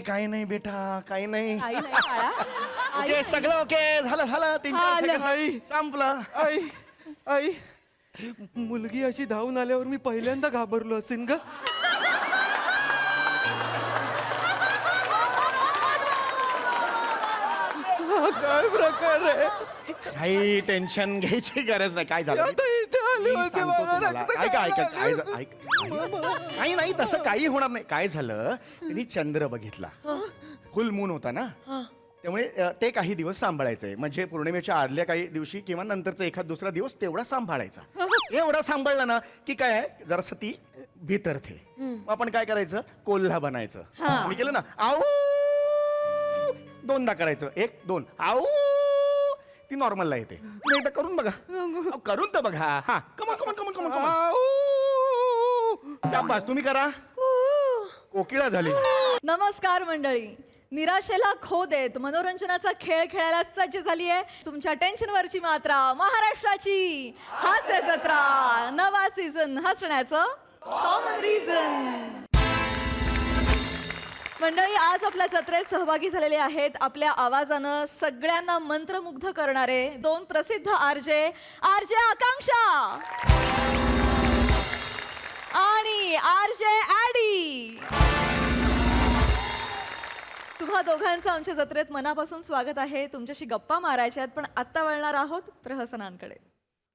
काही नाही बेटा, काही नाही. आई नाही बाळा. आई ओके, सगळं ओके झालं झालं. 3-4 सेकंद संपलं. आई आई मुलगी अशी धावून आल्यावर मी पहिल्यांदा घाबरलो असेल ग. हा काय प्रकार आहे. काही टेन्शन घ्यायची गरज नाही. काय झालं आता इथे आले मी होते सांगतो मला तुम्हाला. रक्त ऐका ऐका काय काय काही नाही तसं काही होणार नाही. काय झालं त्यांनी चंद्र बघितला, फुल मून होता ना, त्यामुळे ते काही दिवस सांभाळायचंय. म्हणजे पौर्णिमेच्या आदल्या काही दिवशी किंवा नंतरचा एखाद दुसरा दिवस तेवढा सांभाळायचा. एवढा सांभाळला ना की काय आहे, जरासं ती भितरते. मग आपण काय करायचं, कोल्हा बनायचं. मी केलं ना, आऊ 2दा करायचं, 1 2 आऊ, ती नॉर्मलला येते. तुम्ही एकदा करून बघा. करून तर बघा. हा कमन कमन कमन कमन कमन. शाबास, तुम्ही करा. कोकिळा झाली. नमस्कार मंडळी. निराशेला खो देत मनोरंजनाचा खेळ खेळायला सज्ज झाली आहे तुमच्या टेन्शनवरची मात्रा, महाराष्ट्राची हास्य जत्रा. नवा सीझन हसण्याचं कॉमन रिझन. मंडळी, आज आपल्या जत्रेत सहभागी झालेले आहेत आपल्या आवाजानं सगळ्यांना मंत्रमुग्ध करणारे 2 प्रसिद्ध आरजे आकांक्षा आणि आरजे ॲडी. तुम्हा दोघांचं आमच्या जत्रेत मनापासून स्वागत आहे. तुमच्याशी गप्पा मारायच्या आहेत, पण आत्ता वळणार आहोत प्रहसनांकडे.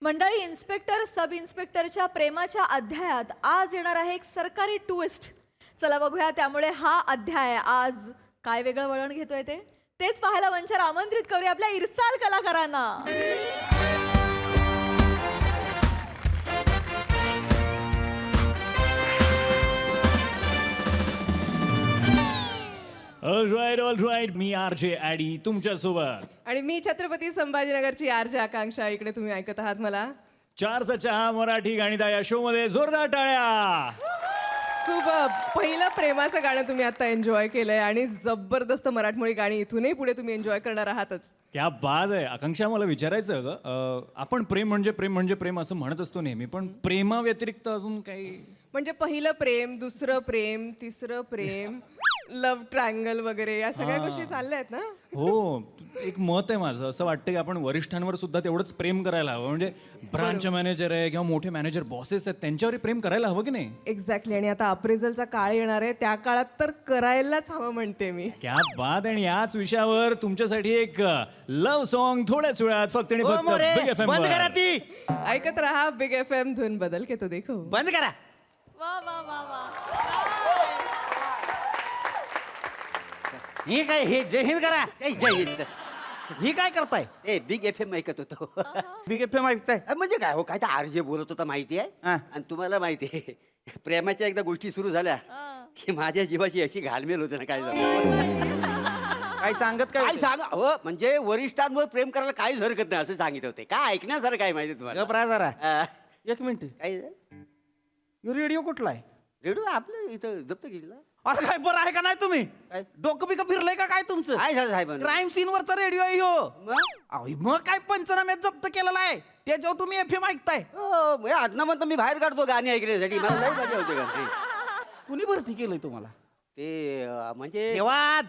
मंडळी, इन्स्पेक्टर सब इन्स्पेक्टरच्या प्रेमाच्या अध्यायात आज येणार आहे एक सरकारी ट्विस्ट. चला बघूया त्यामुळे हा अध्याय आज काय वेगळं वळण घेतोय तेच पाहायला मंचावर आमंत्रित करूया आपल्या इरसाल कलाकारांना. All right. मी आरजे ॲडी तुमच्या सोबत. आणि मी छत्रपती संभाजीनगरची आरजे आकांक्षा. इकडे तुम्ही ऐकत आहात मला. 4चा चहा मराठी गाणिता या शो मध्ये जोरदार टाळ्या. सुबह पहिलं प्रेमाचं गाणं तुम्ही आता एन्जॉय केलंय आणि जबरदस्त मराठमोळी गाणी इथूनही पुढे तुम्ही एन्जॉय करणार आहातच. क्या बाद आहे. आकांक्षा, मला विचारायचं ग, आपण प्रेम म्हणजे प्रेम असं म्हणत असतो नेहमी, पण प्रेमा व्यतिरिक्त अजून काही? म्हणजे पहिलं प्रेम, दुसरं प्रेम, तिसरं प्रेम, लव्ह ट्रायंगल वगैरे या सगळ्या गोष्टी चालल्या आहेत ना. हो, एक मत आहे माझं. असं वाटतं की आपण वरिष्ठांवर सुद्धा तेवढंच प्रेम करायला हवं. म्हणजे ब्रांच मॅनेजर आहे किंवा मोठे मॅनेजर बॉसेस आहेत, त्यांच्यावर प्रेम करायला हवं की नाही? एक्झॅक्टली. आणि आता अप्रेझलचा काळ येणार आहे, त्या काळात तर करायलाच हवं म्हणते मी. क्या बात. आणि याच विषयावर तुमच्यासाठी एक लव्ह सॉन्ग थोड्याच वेळात फक्त आणि फक्त Big FM बंद वर. करा ती. ऐकत रहा बिग FM. धुन बदल के तो देखो. बंद करा. वा वा वा वा. हे काय, हे जय हिंद करा. जय हिंद. ही काय करताय? ए बिग FM ऐकत होतो. बिग FM ऐकताय? म्हणजे काय हो, काय तर आरजे बोलत होता माहिती आहे. हा. आणि तुम्हाला माहिती आहे, प्रेमाच्या एकदा गोष्टी सुरू झाल्या की माझ्या जीवाची अशी घालमेल होते ना. काय झालं काय सांगत काय काय होते? सांगा हो, म्हणजे वरिष्ठांवर प्रेम करायला काहीच हरकत नाही असं सांगितलं होते. काय ऐकण्यासारखं काय माहिती तुम्हाला? गप राहा जरा. हा. 1 मिनिट. काय रेडिओ कुठला आहे? रेडिओ आपलं इथं जप्त केलेला. अरे काय बरं आहे का नाही तुम्ही? काय? डोकं बिकं फिरलंय का काय तुमचं? काय झालं साहेब? क्राईम सीन वरचा रेडिओ आहे ह्यो. मग? अहो, मग काय पंचनाम्यात जप्त केलेला आहे त्याच्यावर तुम्ही FM ऐकताय? हो, म्हणजे आदनामधनं मी बाहेर काढतो गाणी ऐकण्यासाठी. मला लई मजा होते गाणी. कुणी भरती केलंय तुम्हाला? ते म्हणजे तेव्हाच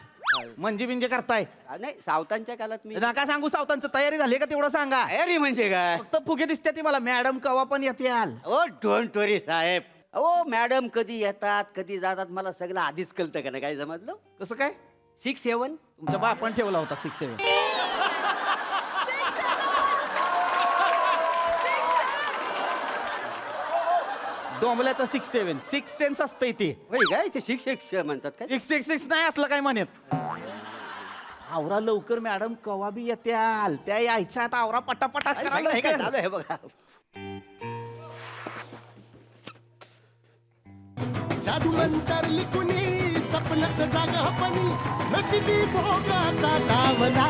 म्हणजे बिंजे करताय. नाही, सावतांच्या काळात मी नका सांगू. सावतांचं तयारी झाली का तेवढं सांगा. तयारी म्हणजे काय? फक्त फुगे दिसते ती मला. मॅडम कवा पण येत्याल. Oh don't worry Saheb. O madam कधी येतात कधी जातात मला सगळं आधीच कळतं का ना. काय समजलं? कसं काय? 6-7 तुमच्या बापान ठेवला होता 6-7. डोंबल्याचा 6-7 6 सेन्स असतंय ते. होय काय? ते शिक्षक म्हणतात काय? 666 नाही असलं काय म्हणत. आवरा लवकर मॅडम कवा बी येत्याल. त्या यायच्या आता आवरा पटापटा काय करा सांगा, हे काय लवकर. चालू आहे बघा. जादूनंतर कुणी सपनात जागा हपणी नशिबी भोगाचा डावला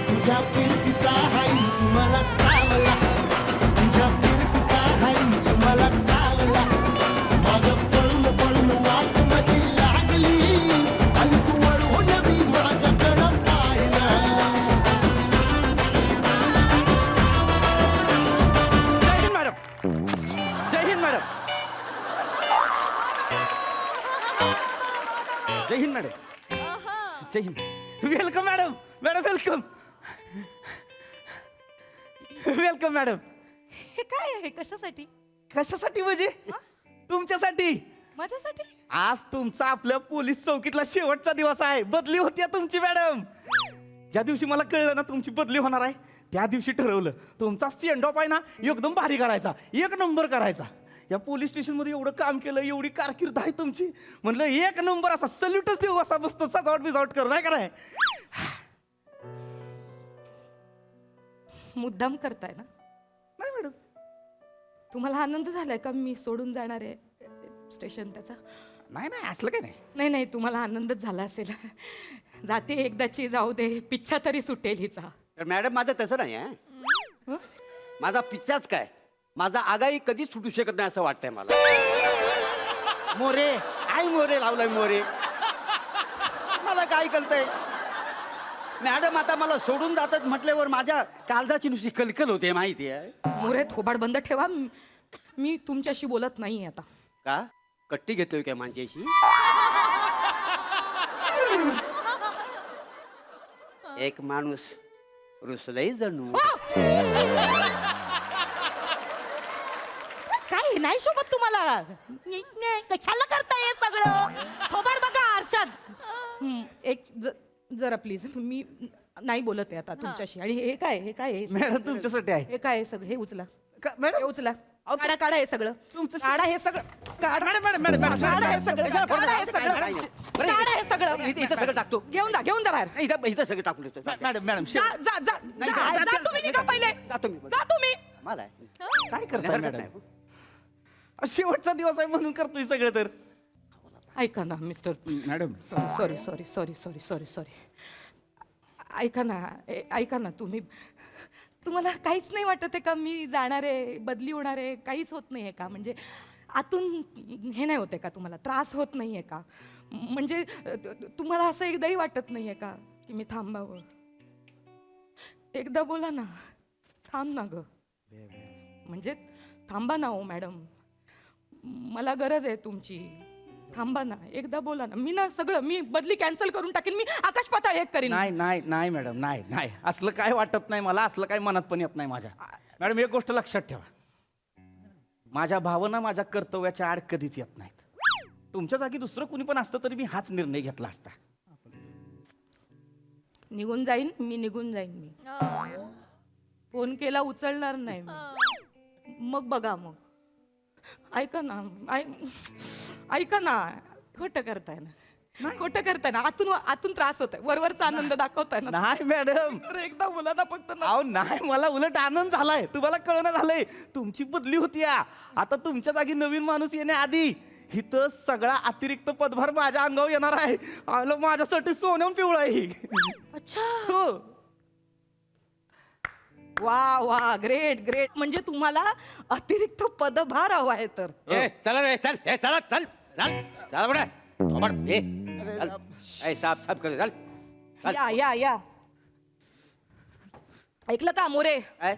तुझ्या फिरतीचा हाईच मला चावला तुझ्या फिरतीचा हाईच मला चावला माग पळून पळून वाट माझी लागली आणि तू वळून मी माझ्याकडं पाहिला. जय हिंद मॅडम. जय हिंद मॅडम. जय हिंद मॅडम. जय हिंद. Welcome madam. Madam welcome. Welcome madam. हे काय आहे कशासाठी? कशासाठी म्हणजे? तुमच्यासाठी. माझ्यासाठी? आज तुमचा आपल्या पोलीस चौकीतला शेवटचा दिवस आहे. बदली होती तुमची मॅडम. ज्या दिवशी मला कळलं ना तुमची बदली होणार आहे त्या दिवशी ठरवलं तुमचा सेंड ऑफ आहे ना एकदम भारी करायचा, एक नंबर करायचा. या पोलीस स्टेशनमध्ये एवढं काम केलं, एवढी कारकीर्द आहे तुमची, म्हणलं एक नंबर असा सल्यूटच देऊ, असा मस्त सजावट बिजावट करू नाही कराय. मुद्दाम करताय ना? नाही मॅडम. तुम्हाला आनंद झालाय का मी सोडून जाणार आहे स्टेशन त्याचा? नाही नाही असलं काय नाही. नाही नाही, तुम्हाला आनंदच झाला असेल. जाते एकदाची, जाऊ दे, पिच्छा तरी सुटेल हिचा. तर मॅडम माझं तसं नाही आहे. माझा पिच्चाच काय, माझा आगाई कधीच सुटू शकत नाही असं वाटतंय मला. मोरे. आई मोरे लावलाय मोरे. मला काय कळतंय मॅडम, आता मला सोडून जातात म्हटल्यावर माझ्या काळजाची नुसती कलकल होते माहिती आहे मोरे थोबाड बंद ठेवा. मी तुमच्याशी बोलत नाही आता. का? कट्टी घेतोय काय माझ्याशी? एक माणूस रुसलंय जणू. काय नाही शोभत तुम्हाला? कशाला करताय हे सगळं? थोबाड बघा आरशात. जरा प्लीज, मी नाही बोलत आहे आता तुमच्याशी. आणि हे काय, हे काय आहे? मॅडम तुमच्यासाठी आहे. हे काय आहे सगळं? हे उचला, मॅडम हे उचला. काढा काढा हे सगळं. तुमचं काढा हे सगळं. काढा काढा हे सगळं. काढा हे सगळं. काढा हे सगळं. इथं सगळं टाकतो. घेऊन जा बाहेर. इथं सगळं टाकून देतो. मॅडम मॅडम जा जा जा जा जा तुम्ही निघा पहिले. जातो मी. जा तुम्ही. मला काय करताय हरकत मॅडम? नाही. शेवटचा दिवस आहे म्हणून करतोय सगळं. तर ऐका ना mister. Madam sorry sorry sorry sorry sorry sorry sorry. ऐका ना, ऐका ना तुम्ही. तुम्हाला काहीच नाही वाटत आहे का मी जाणार आहे, बदली होणार आहे? काहीच होत नाही आहे का? म्हणजे आतून हे नाही होते का तुम्हाला? त्रास होत नाही आहे का? म्हणजे तुम्हाला असं एकदाही वाटत नाही आहे का की मी थांबावं? एकदा बोला ना, थांब ना ग. म्हणजे थांबा ना हो मॅडम, मला गरज आहे तुमची. थांबा ना, एकदा बोला ना. मी ना सगळं, मी बदली कॅन्सल करून टाकेन. मी आकाश पाताळ एक करीन. नाही नाही नाही मॅडम, नाही नाही असलं काय वाटत नाही मला. असलं काय मनात पण येत नाही माझ्या. मॅडम एक गोष्ट लक्षात ठेवा, माझ्या भावना माझ्या कर्तव्याच्या आड कधीच येत नाहीत. तुमच्या जागी दुसरं कुणी पण असतं तरी मी हाच निर्णय घेतला असता. निघून जाईन मी, निघून जाईन मी. फोन केला उचलणार नाही मी. मग बघा मग. ऐका ना, ऐका ना. खोटं करताय ना, खोटं करताय ना. आतून त्रास होत आहे, वरवरचा आनंद दाखवताय ना. नाही मॅडम. तर एकदा बोला ना फक्त ना. अहो नाही, मला उलट आनंद झालाय. तुम्हाला कळणं झालंय तुमची बदली होती. आता तुमच्या जागी नवीन माणूस येण्याआधी इथं सगळा अतिरिक्त पदभार माझ्या अंगावर येणार आहे. आलं माझ्यासाठी सोन्याहून पिवळं आहे. अच्छा. हो. वा वा, ग्रेट ग्रेट. म्हणजे तुम्हाला अतिरिक्त पदभार हवा आहे तर? चला रे, चल. चला चल चल चला बरं. थोबाड, ए, चल. ए, साफ साफ कर. चल चल. या या या. ऐकलं का मोरे? काय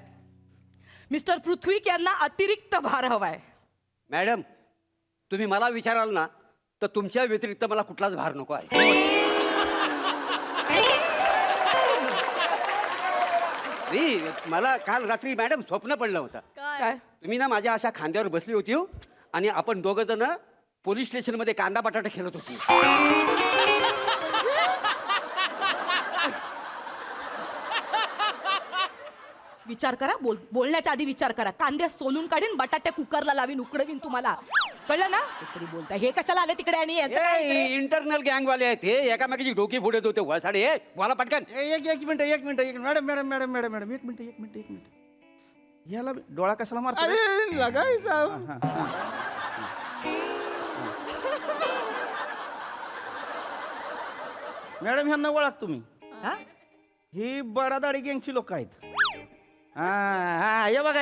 मिस्टर पृथ्वीक यांना अतिरिक्त भार हवाय. मॅडम, तुम्ही मला विचाराल ना तर तुमच्या व्यतिरिक्त मला कुठलाच भार नको आहे. मला काल रात्री मॅडम स्वप्न पडलं होतं. काय? तुम्ही ना माझ्या अशा खांद्यावर बसली होती हो, आणि आपण दोघं जण पोलीस स्टेशनमध्ये कांदा बटाटा खेळत होती. विचार करा, बोलण्याच्या आधी विचार करा. कांद्या सोलून काढीन, बटाटे कुकरला लावीन, उकडवीन तुम्हाला. कळलं ना? तरी बोलताय हे कशाला आले तिकडे? आणि याचं काय इकडे? इंटरनल गँगवाले आहेत हे, एकामेकाची डोकी फोडत होते वळसाडे. हे बोला पटकन. एक minute madam madam madam madam madam एक मिनिट. याला डोळा कशाला मारतो? लगायचा. मॅडम ह्यांना ओळख तुम्ही? हा? ही बडादाडी गँगची लोक आहेत. हा हे बघा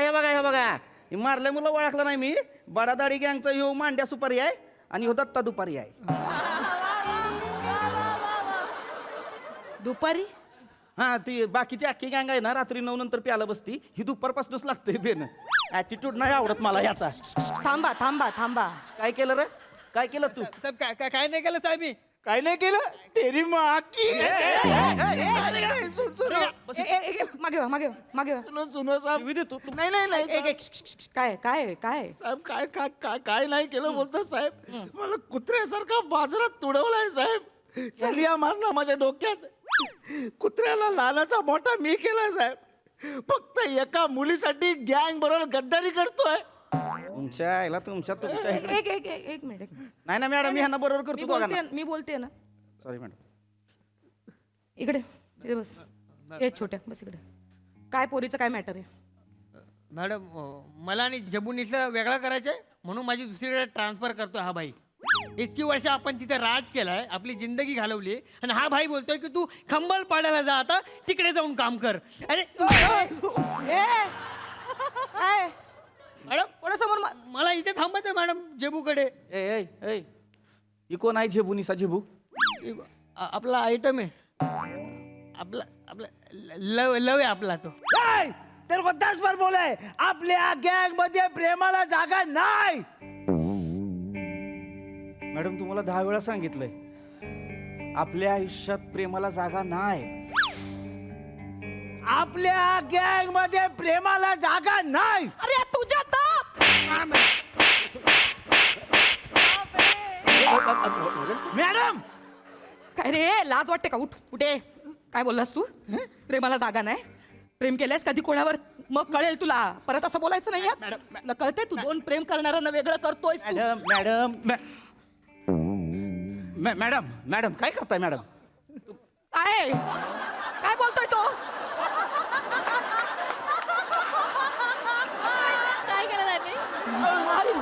हे मारल्या मुलं ओळखलं नाही मी. बडादाडी गँगचा ह्यो मांड्या सुपारी आहे आणि ह्यो दत्ता दुपारी आहे. दुपारी? हा, ती बाकीची अख्खी गँग आहे ना रात्री 9 नंतर प्याला बसती. ही दुपारपासूनच लागते बेन. ऍटिट्यूड नाही आवडत मला याचा. थांबा थांबा थांबा. काय केलं रे? काय केलं तू? साहेब काय नाही केलं साहेब. मी काय नाही केलं तेरी माँ की मागे वा, मागे वा, मागे वा. सुनो साहेब नाही नाही नाही एक एक काय काय काय साहेब काय काय काय काय नाही केलं बोलतो साहेब मला कुत्र्यासारखा बाजारात तुडवलाय साहेब चलिया मारला माझ्या डोक्यात कुत्र्याला लहानाचा मोठा मी केला साहेब फक्त एका मुलीसाठी गँग बरोबर गद्दारी करतोय तुमच्या आईला तुमच्या इकडे एक एक एक एक मिनिट एक मिनिट. नाही ना मॅडम मी ह्यांना बरोबर मी करतो बोलते मी बोलते ना सॉरी मॅडम इकडे इथे बस हे छोट्या बस इकडे काय पोरीचं काय मॅटर आहे मॅडम मला आणि जबुनीसला वेगळा करायचं आहे म्हणून माझी दुसरीकडे ट्रान्सफर करतोय हा भाई इतकी वर्ष आपण तिथे राज केलाय आपली जिंदगी घालवली आणि हा भाई बोलतोय की तू खंबल पाडायला जा आता तिकडे जाऊन काम कर अरे मॅडम कोणासमोर मला इथे थांबायचं मॅडम जेबूकडे ए ए ए ही कोण आहे झेबू निसा झेबू आपला आयटम आहे आपला आपला लव लव आहे आपला तो तर को 10 बार बोलाय आपल्या गँग मध्ये प्रेमाला जागा नाही मॅडम तुम्हाला 10 वेळा सांगितलंय आपल्या आयुष्यात प्रेमाला जागा नाही आपल्या गँग मध्ये प्रेमाला जागा नाही अरे तुझ्या मॅडम काय रे लाज वाटते का उठ उठे काय बोललास तू प्रेमाला जागा नाही प्रेम केलंयस कधी कोणावर मग कळेल तुला परत असं बोलायचं नाही यार. तुला कळतंय तू दोन प्रेम करणाऱ्यांना वेगळं करतोयस तू. मॅडम मॅडम मॅडम मॅडम काय करताय मॅडम काय काय बोलतोय तो काय केलं त्यांनी अरे,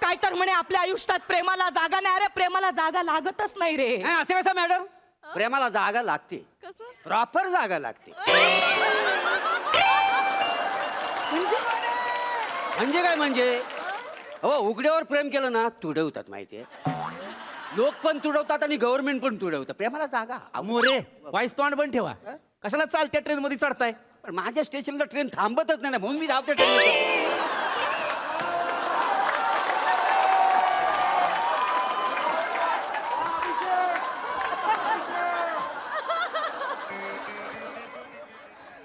काय तर म्हणे आपल्या आयुष्यात प्रेमाला जागा नाही अरे प्रेमाला जागा लागतच नाही रे असं कसं मॅडम प्रेमाला जागा लागते कसं प्रॉपर जागा लागते म्हणजे काय म्हणजे हो उघड्यावर प्रेम केलं ना तुडवतात माहितीये लोक पण तुडवतात आणि गव्हर्नमेंट पण तुडवतं प्रेमाला जागा मोरे वाईस तोंड पण ठेवा कशाला चालत्या ट्रेन मध्ये चढताय पण माझ्या स्टेशनला ट्रेन थांबतच नाही ना म्हणून मी धावते ट्रेन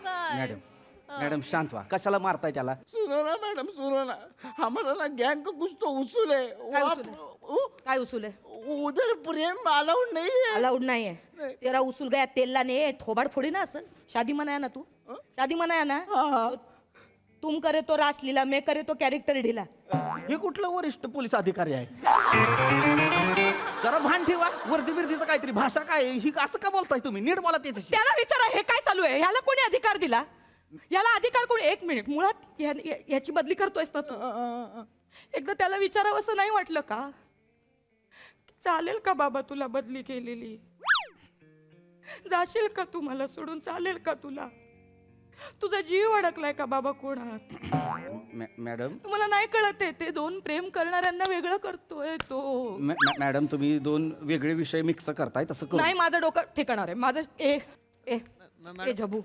मॅडम मॅडम शांत व्हा कशाला मारताय त्याला सुनो ना मैडम सुनो ना हमारा ना गैंग का कुछ तो उसूल है काय उसूल है? काय उसूल है उधर प्रेम अलाउड नहीं है अलाउड नाही आहे तेरा उसूल गया तेलला ने थोबाड फोडी ना असं शादी मनाया ना तू शादी मनाया ना तुम करे तो रासलीला मैं करे तो कॅरेक्टर ढिला हे कुठलं वरिष्ठ पोलीस अधिकारी आहे जरा भान ठेवा वर्दी बिर्दीचं काहीतरी भाषा काय आहे? ही असं का बोलताय तुम्ही नीट बोला त्याच्याशी त्याला विचारा हे काय चालू आहे ह्याला कोणी अधिकार दिला याला अधिकार कोणी एक मिनिट मुळात याची बदली करतोयस ना तू एकदा त्याला विचारावं असं नाही वाटलं का चालेल का बाबा तुला बदली केलेली जाशील का तू मला सोडून चालेल का तुला तुझा जीव अडकलाय का बाबा कोणात मॅडम तुम्हाला नाही कळत आहे ते दोन प्रेम करणाऱ्यांना वेगळं करतोय तो मॅडम तुम्ही दोन वेगळे विषय मिक्स करताय तसं करू नाही माझं डोकं ठिकाणार आहे माझं ए ए ए झबू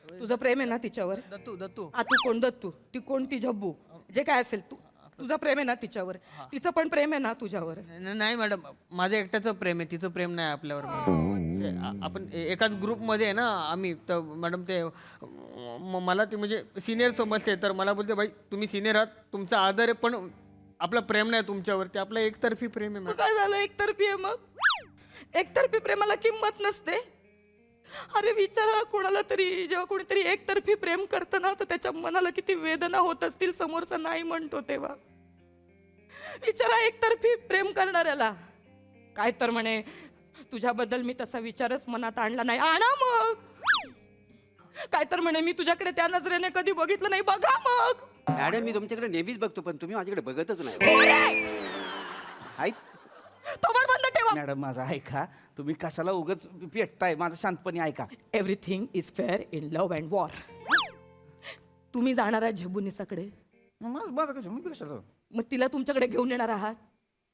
तुझं प्रेम आहे ना तिच्यावर दत्तू दत्तू तू कोण दत्तू ती कोण ती झब्बू जे काय असेल तू तुझं प्रेम आहे ना तिच्यावर तिचं पण प्रेम आहे ना तुझ्यावर नाही मॅडम माझं एकट्याचं प्रेम आहे तिचं प्रेम नाही आपल्यावर आपण एकाच ग्रुपमध्ये आहे ना आम्ही तर मॅडम ते मला ते म्हणजे सिनियर समजते तर मला बोलते भाई तुम्ही सिनियर आहात तुमचा आदर आहे पण आपलं प्रेम नाही तुमच्यावरती आपलं एकतर्फी प्रेम आहे मग मॅडम काय झालं एकतर्फी आहे मग एकतर्फी प्रेमाला किंमत नसते अरे विचारा कोणाला तरी जेव्हा कोणीतरी एकतर्फी प्रेम करतं ना तर त्याच्या मनाला किती वेदना होत असतील समोरचा नाही म्हणतो तेव्हा विचारा एकतर्फी प्रेम करणाऱ्याला काय तर म्हणे तुझ्याबद्दल मी तसा विचारच मनात आणला नाही आणा मग काय तर म्हणे मी तुझ्याकडे त्या नजरेने कधी बघितलं नाही बघा मग मॅडम मी तुमच्याकडे नेहमीच बघतो पण तुम्ही माझ्याकडे बघतच नाही थोबड बंद ठेवा मॅडम माझा ऐका तुम्ही कशाला उगाच पेटताय माझं शांतपणे ऐका everything is fair in love and war तुम्ही जाणार आहात झबुनिसाकडे माझं कसं मी कशाला जाऊ? मग तिला तुमच्याकडे घेऊन येणार आहात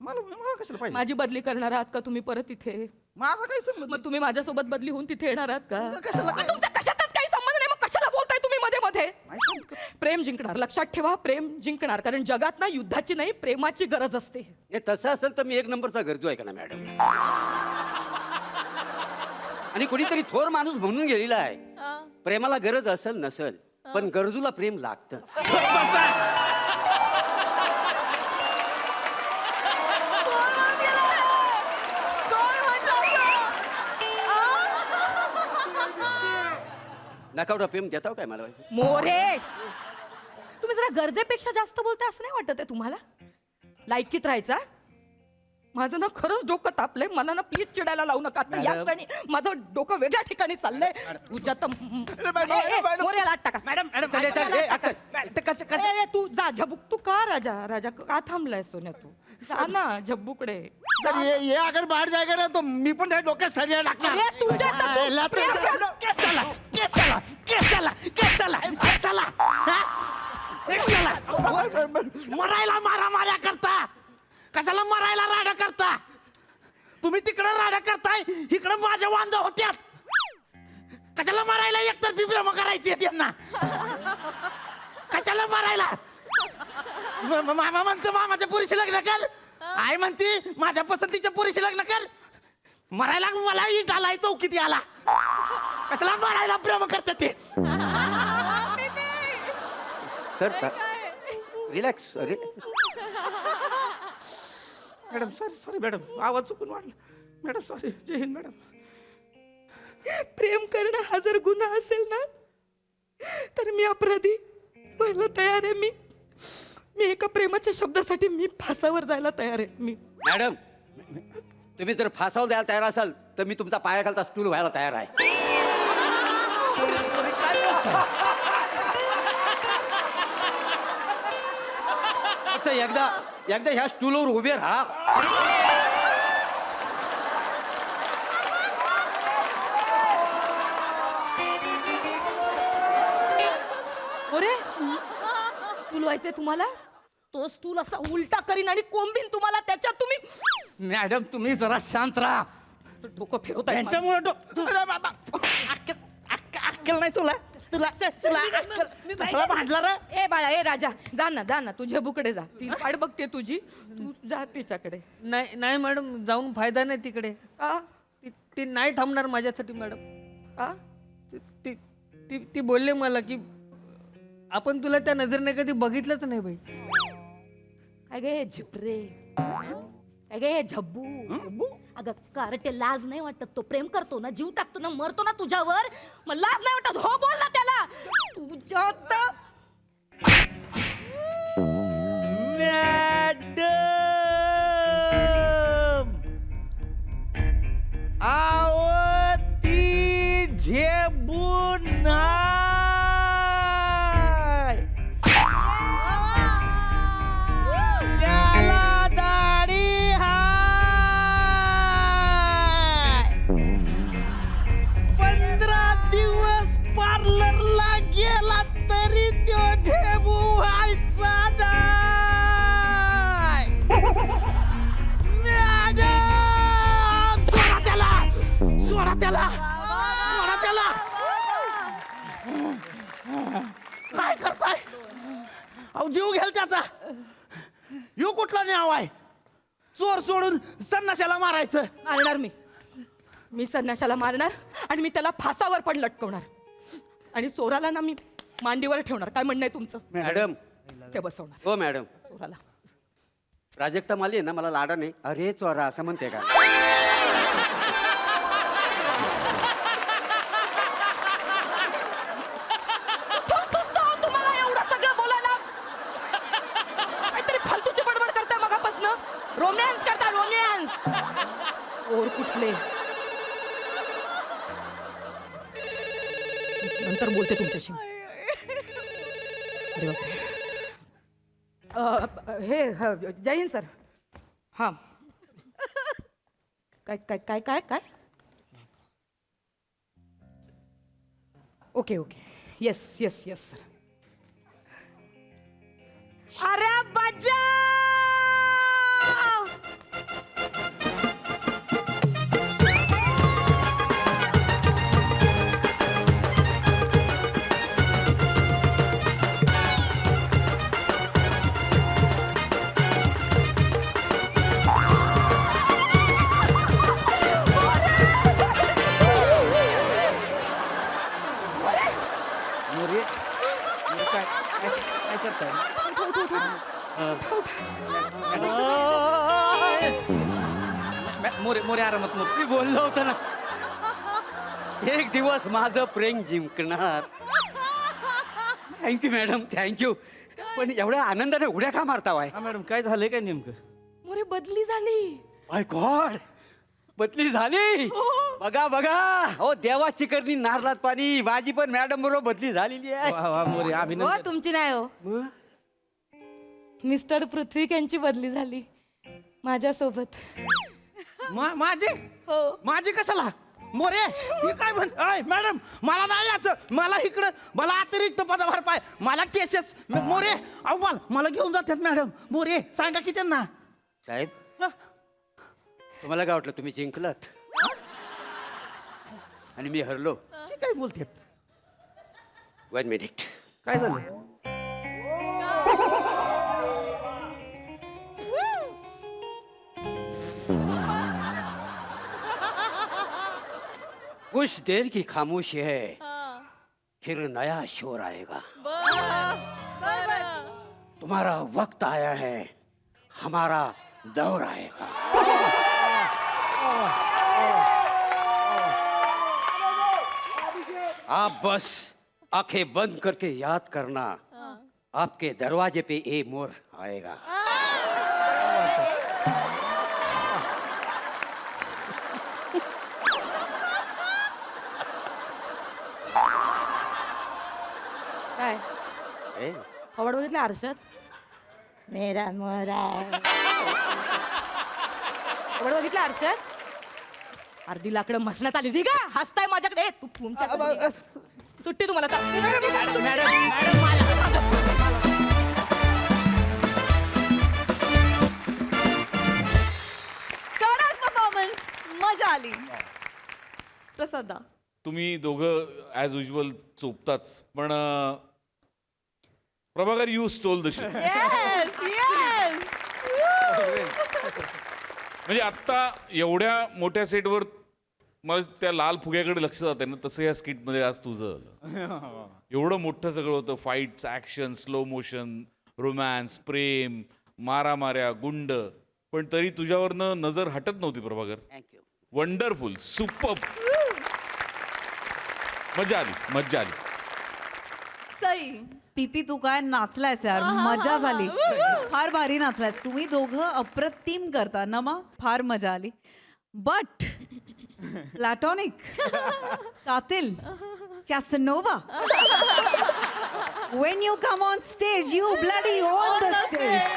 मला कशाला पाहिजे माझी बदली करणार आहात का तुम्ही परत इथे माझा काही संबंध मग तुम्ही माझ्यासोबत बदली होऊन तिथे येणार आहात का कशाला मग तुमचा कशातच काही संबंध नाही मग कशाला बोलताय तुम्ही मध्ये मध्ये आहे प्रेम जिंकणार. लक्षात ठेवा, प्रेम जिंकणार. कारण जगात ना युद्धाची नाही, प्रेमाची गरज असते. हे तसं असेल तर मी एक नंबरचा गरजू आहे का ना मॅडम. आणि कोणीतरी थोर माणूस म्हणून गेलेला आहे, प्रेमाला गरज असेल नसेल पण गरजूला प्रेम लागतं. नकावडा प्रेम देताव काय मला. मोरे, तुम्ही जरा गरजेपेक्षा जास्त बोलताय असं नाही वाटत आहे तुम्हाला? लायकीत राहायचा. माझं ना खरंच डोकं तापलंय. मला ना प्लीज चिडायला लावू नका. आता या क्षणी माझं डोकं वेगळ्या ठिकाणी चाललंय. तुझ्या तर मोरे लाट टाका. मॅडम तू जा झबूक. तू का राजा राजा का थांबलाय सोन्या? तू जा ना झब्बूकडे. सर ये अगर बाहर जाएगा ना तो मी पण त्या डोक्यात सजायला टाकणार. अरे, तुझ्या तर तू प्रेम कर. मरायला मारामाऱ्या करता, कशाला मरायला राडा करता? तुम्ही तिकडे राडा करताय, इकडे माझ्या वांदा होत्यात. कशाला मारायला एकतर्फी प्रेम करायची त्यांना? कशाला मारायला? मामा म्हणतो मामाच्या पोरीशी लग्न कर, आई म्हणते माझ्या पसंतीच्या पोरीशी लग्न कर. मरायला मला इट आलाय चौकीत आला. कशाला मारायला प्रेम करतात ते? Sir relax. Madam sorry madam, आवाज चुकून वाढला मॅडम. सॉरी. जय हिंद मॅडम. प्रेम करणं हा जर गुन्हा असेल ना तर मी अपराधी व्हायला तयार आहे. मी एका प्रेमाच्या शब्दासाठी मी फासावर जायला तयार आहे. मी मॅडम तुम्ही जर फासावर द्यायला तयार असाल तर मी तुमचा पायाखालचा स्टूल व्हायला तयार आहे. फक्त एकदा ह्या स्टूलवर उभे राहा. अरे स्टूल व्हायचंय तुम्हाला? तो स्टूल असा उलटा करीन आणि कोंबीन तुम्हाला त्याच्यात. तुम्ही मॅडम तुम्ही जरा शांत राहा. डोकं फिरवताय. त्यांच्यामुळे अक्कल नाही तुला? कशाला भांडला रे? ए बाळा, ए राजा, जा ना तू झेबूकडे जा. ती वाट बघते तुझी. तू जा तिच्याकडे. नाही मॅडम, जाऊन फायदा नाही तिकडे. आ? ती नाही थांबणार माझ्यासाठी मॅडम. आ? ती बोलले मला की आपण तुला त्या नजरेने कधी बघितलंच नाही बाई. काय गे झिपरे, काय गे झब्बू. अगं कारटे, लाज नाही वाटत? तो प्रेम करतो ना, जीव टाकतो ना, मरतो ना तुझ्यावर. मग लाज नाही वाटत? हो बोल ना त्याला. तुझ्या मॅडम आवती झेबून त्याला दाढी हाय. 15 दिवस पार्लरला गेला तरी तो झेबू व्हायचा नाही. मॅडम सोडा त्याला. काय करताय? अहो जीव घ्याल त्याचा. यो कुठला न्याव आहे? चोर सोडून संन्याशाला मारायचं. मारणार मी संन्याशाला मारणार आणि मी त्याला फासावर पण लटकवणार. आणि चोराला ना मी मांडीवर ठेवणार. काय म्हणणं आहे तुमचं? मॅडम ते बसवणार हो मॅडम. चोराला. प्राजक्ता माली आहे ना, मला लाडा नाही अरे चोरा असं म्हणते का? तुम्हाला एवढं सगळं बोलायला काहीतरी फालतूची बडबड करताय मगापासनं. रोमॅन्स करता, रोमॅन्स. ओर कुठले नंतर बोलते तुमच्याशी. अरे बापरे. हे जय हिंद सर. हां काय काय काय काय काय ओके येस सर. अरे बजा मोरे मोरे आरामात मोरे. मी बोललो होतो ना एक दिवस माझं प्रेम जिंकणार. Thank you madam, thank you. पण एवढ्या आनंदाने उड्या का मारतावाय? हा मॅडम काय झालंय काय नेमकं? मोरे बदली झाली. माय गॉड, बदली झाली. बघा बघा, हो देवाची करणी नारळात पाणी. माझी पण मॅडम बरोबर बदली झालेली आहे. वा वा मोरे हो अभिनंदन. तुमची नाही हो, मग? मिस्टर पृथ्वी यांची बदली झाली माझ्यासोबत. माझे माझे कशाला मोरे? मी काय म्हणत मॅडम, मला नाही याचं. मला इकडं मला अतिरिक्त पदभार पाय. मला केसेस मोरे अव्वाल मला घेऊन जातात मॅडम. मोरे सांगा की त्यांना. साहेब, तुम्हाला काय वाटलं तुम्ही जिंकलात आणि मी हरलो? हे काय बोलतात? 1 मिनिट. काय झालं? कुछ देर की खामोशी है, फिर नया शोर आएगा. तुम्हारा वक्त आया है, हमारा दौर आएगा. आप बस आंखें बंद करके याद करना, आपके दरवाजे पे ये मोर आएगा. काय ए, आवड बघितलं आरशात? मेरा मोरा. आवड बघितलं आरशात? अर्धी लाकडं मसण्यात आली. ठीक आहे, हसताय माझ्याकडे. तू तुमच्या सुट्टी तुम्हाला. कडक परफॉर्मन्स, मजा आली. प्रसादा, तुम्ही दोघं ॲज युजल चोपताच, पण Prabhakar you stole the show. Yes yes. म्हणजे आत्ता एवढ्या मोठ्या सेटवर मला त्या लाल फुग्याकडे लक्ष जाते ना, तसं या स्किटमध्ये आज तुझं झालं. एवढं मोठं सगळं होतं. Fights, action, slow motion, romance, प्रेम, मारामाऱ्या, गुंड, पण तरी तुझ्यावरनं नजर हटत नव्हती प्रभाकर. थँक्यू. Wonderful, super. मजा आली, मजा आली. सई, पीपी तू काय नाचलायस यार, मजा झाली. फार भारी नाचलायस तुम्ही दोघं, अप्रतिम करता नमा, फार मजा आली. बट प्लॅटॉनिक, कातिल, कॅसनोवा, when you come on stage you bloody own the stage.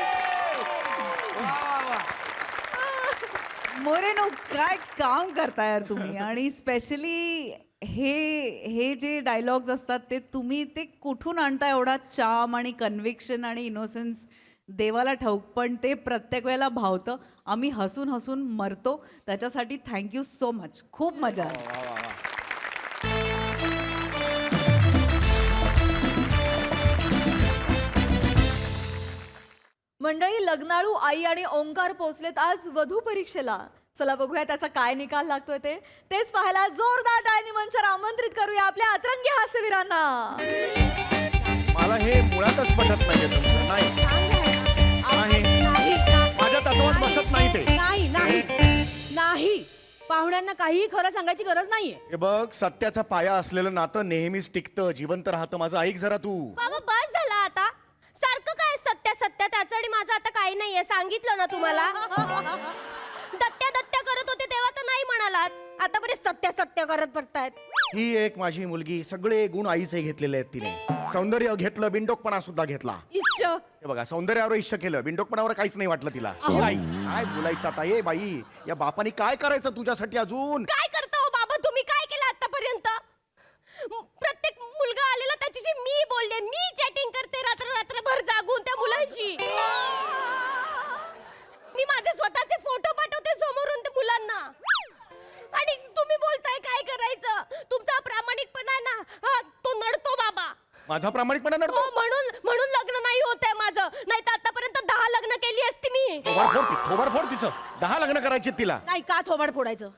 Moreno काय काम करता यार तुम्ही. आणि स्पेशली हे जे डायलॉग्स असतात ते तुम्ही ते कुठून आणता एवढा चाम आणि कन्व्हिक्शन आणि इनोसेन्स देवाला ठाऊक, पण ते प्रत्येक वेळेला भावतं. आम्ही हसून हसून मरतो. त्याच्यासाठी थँक्यू सो मच. खूप मजा आली. मंडळी, लग्नाळू आई आणि ओंकार पोचलेत आज वधू परीक्षेला. चला बघूया त्याचा काय निकाल लागतोय तेच पाहायला जोरदार टाळ्यांनी मंचावर आमंत्रित करूया आपल्या अतरंगी हास्यवीरांना. मला हे मुळातच पटत नाहीये तुमचं. नाही, माझ्या तत्वात बसत नाही ते. नाही नाही नाही, पाहुण्यांना काहीही खरं सांगायची गरज नाहीये. हे बघ, सत्याचा पाया असलेलं नातं नेहमीच टिकतं, जिवंत राहतं. माझं ऐक जरा तू. बाबा बस झाला आता. सारखं काय सत्य सत्य, त्याचं आणि माझं आता काही नाहीये. सांगितलं ना तुम्हाला. दत्त्या दत्त्या करत होते तेव्हा तर नाही म्हणालात, आता बरे सत्य सत्य करत पडतायत. ही एक माझी मुलगी, सगळे गुण आईचे घेतलेले आहेत तिने. सौंदर्य घेतलं, बिंडोकपणा सुद्धा घेतला. हे बघा, सौंदर्यावर इश्य केलं, बिंडोकपणावर काहीच नाही वाटलं तिला. आई, काय बोलायचं आता. ये बाई, या बापाने काय करायचं तुझ्यासाठी अजून. काय करता हो बाबा तुम्ही? काय केलं आतापर्यंत? प्रत्येक मुलगा आलेला त्याच्याशी मी बोलले, मी चॅटिंग करते रात्रभर जागून त्या मुलांशी. मी माझे स्वतःचे फोटो पाठवते समोरून त्या मुलांना, आणि तुम्ही बोलताय काय करायचं. तुमचा प्रामाणिकपणा आहे ना, तो नडतो बाबा. माझा प्रामाणिकपणा नडतो. हो, म्हणून लग्न नाही होतंय माझं. नाही तर आतापर्यंत 10 लग्न केली असती मी. थोबाड फोड तिचं. 10 लग्न करायचे तिला. नाही, का थोबाड फोडायचं?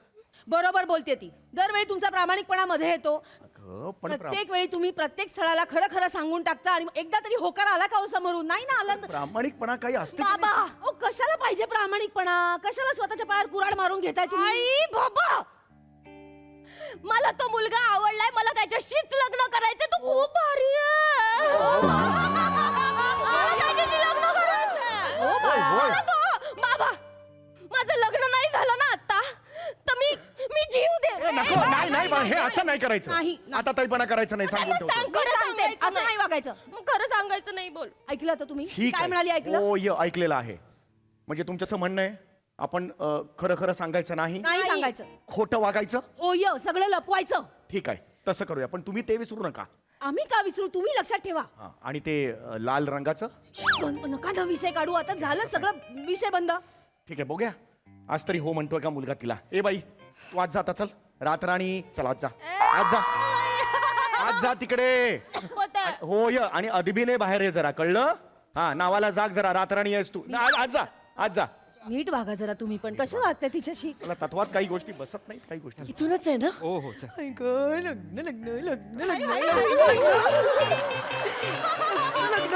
बरोबर बोलते ती. दरवेळी तुमचा प्रामाणिकपणा मध्ये येतो. अगं पण प्रत्येक वेळी तुम्ही प्रत्येक स्थळाला खरं खरं सांगून टाकता आणि एकदा तरी होकार आला का हो समोरून? नाही ना आला तर- प्रामाणिकपणा काही असते की बाबा नाही? अहो कशाला पाहिजे प्रामाणिकपणा? कशाला स्वतःच्या पायावर कुऱ्हाड मारून घेताय तुम्ही? आई बाबा, मला तो मुलगा आवडलाय, मला त्याच्याशीच लग्न करायचं. तू खूप भारी आहे. मला त्याच्याशी लग्न करायचंय. मला तो- बाबा, माझं लग्न नाही झालं ना आता तर मी जीव दे. नको, नाही नाही बा, हे असं नाही करायचं. नाही. आता तैपणा करायचं नाही, सांगून त्यांना ठेवतो. सांग, खरं खरं सांगते, सांगायचं असं नाही वागायचं. मग खरं सांगायचं नाही. बोल. ऐकलं तर तुम्ही ठीक काय म्हणाली? ऐकलं? हो ऐकलेलं आहे. म्हणजे तुमचं असं म्हणणं आहे आपण खरं खरं सांगायचं नाही, नाही सांगायचं. खोटं वागायचं. हो सगळं लपवायचं. ठीक आहे, तसं करूया. पण तुम्ही ते विसरू नका. आम्ही का विसरू? तुम्ही लक्षात ठेवा. हा, आणि ते लाल रंगाचं. नका ना विषय काढू. आता झालं सगळं, विषय बंद. ठीक आहे, बघूया आज तरी हो म्हणतोय का मुलगा तिला. ए बाई, तू आज जा आता, चल. रातराणी चल, आज जा, आज जा, आज जा तिकडे. होतं. हो आणि अदबीने बाहेर ये जरा, कळलं? हा, नावाला जाग जरा. रातराणी आहेस तू. आज जा, आज जा. नीट वागा जरा तुम्ही पण. कसं वागताय तिच्याशी? मला तत्वात काही गोष्टी बसत नाहीत, काही गोष्टी. इथूनच आहे ना? हो हो चल. लग्न लग्न लग्न लग्न लग्न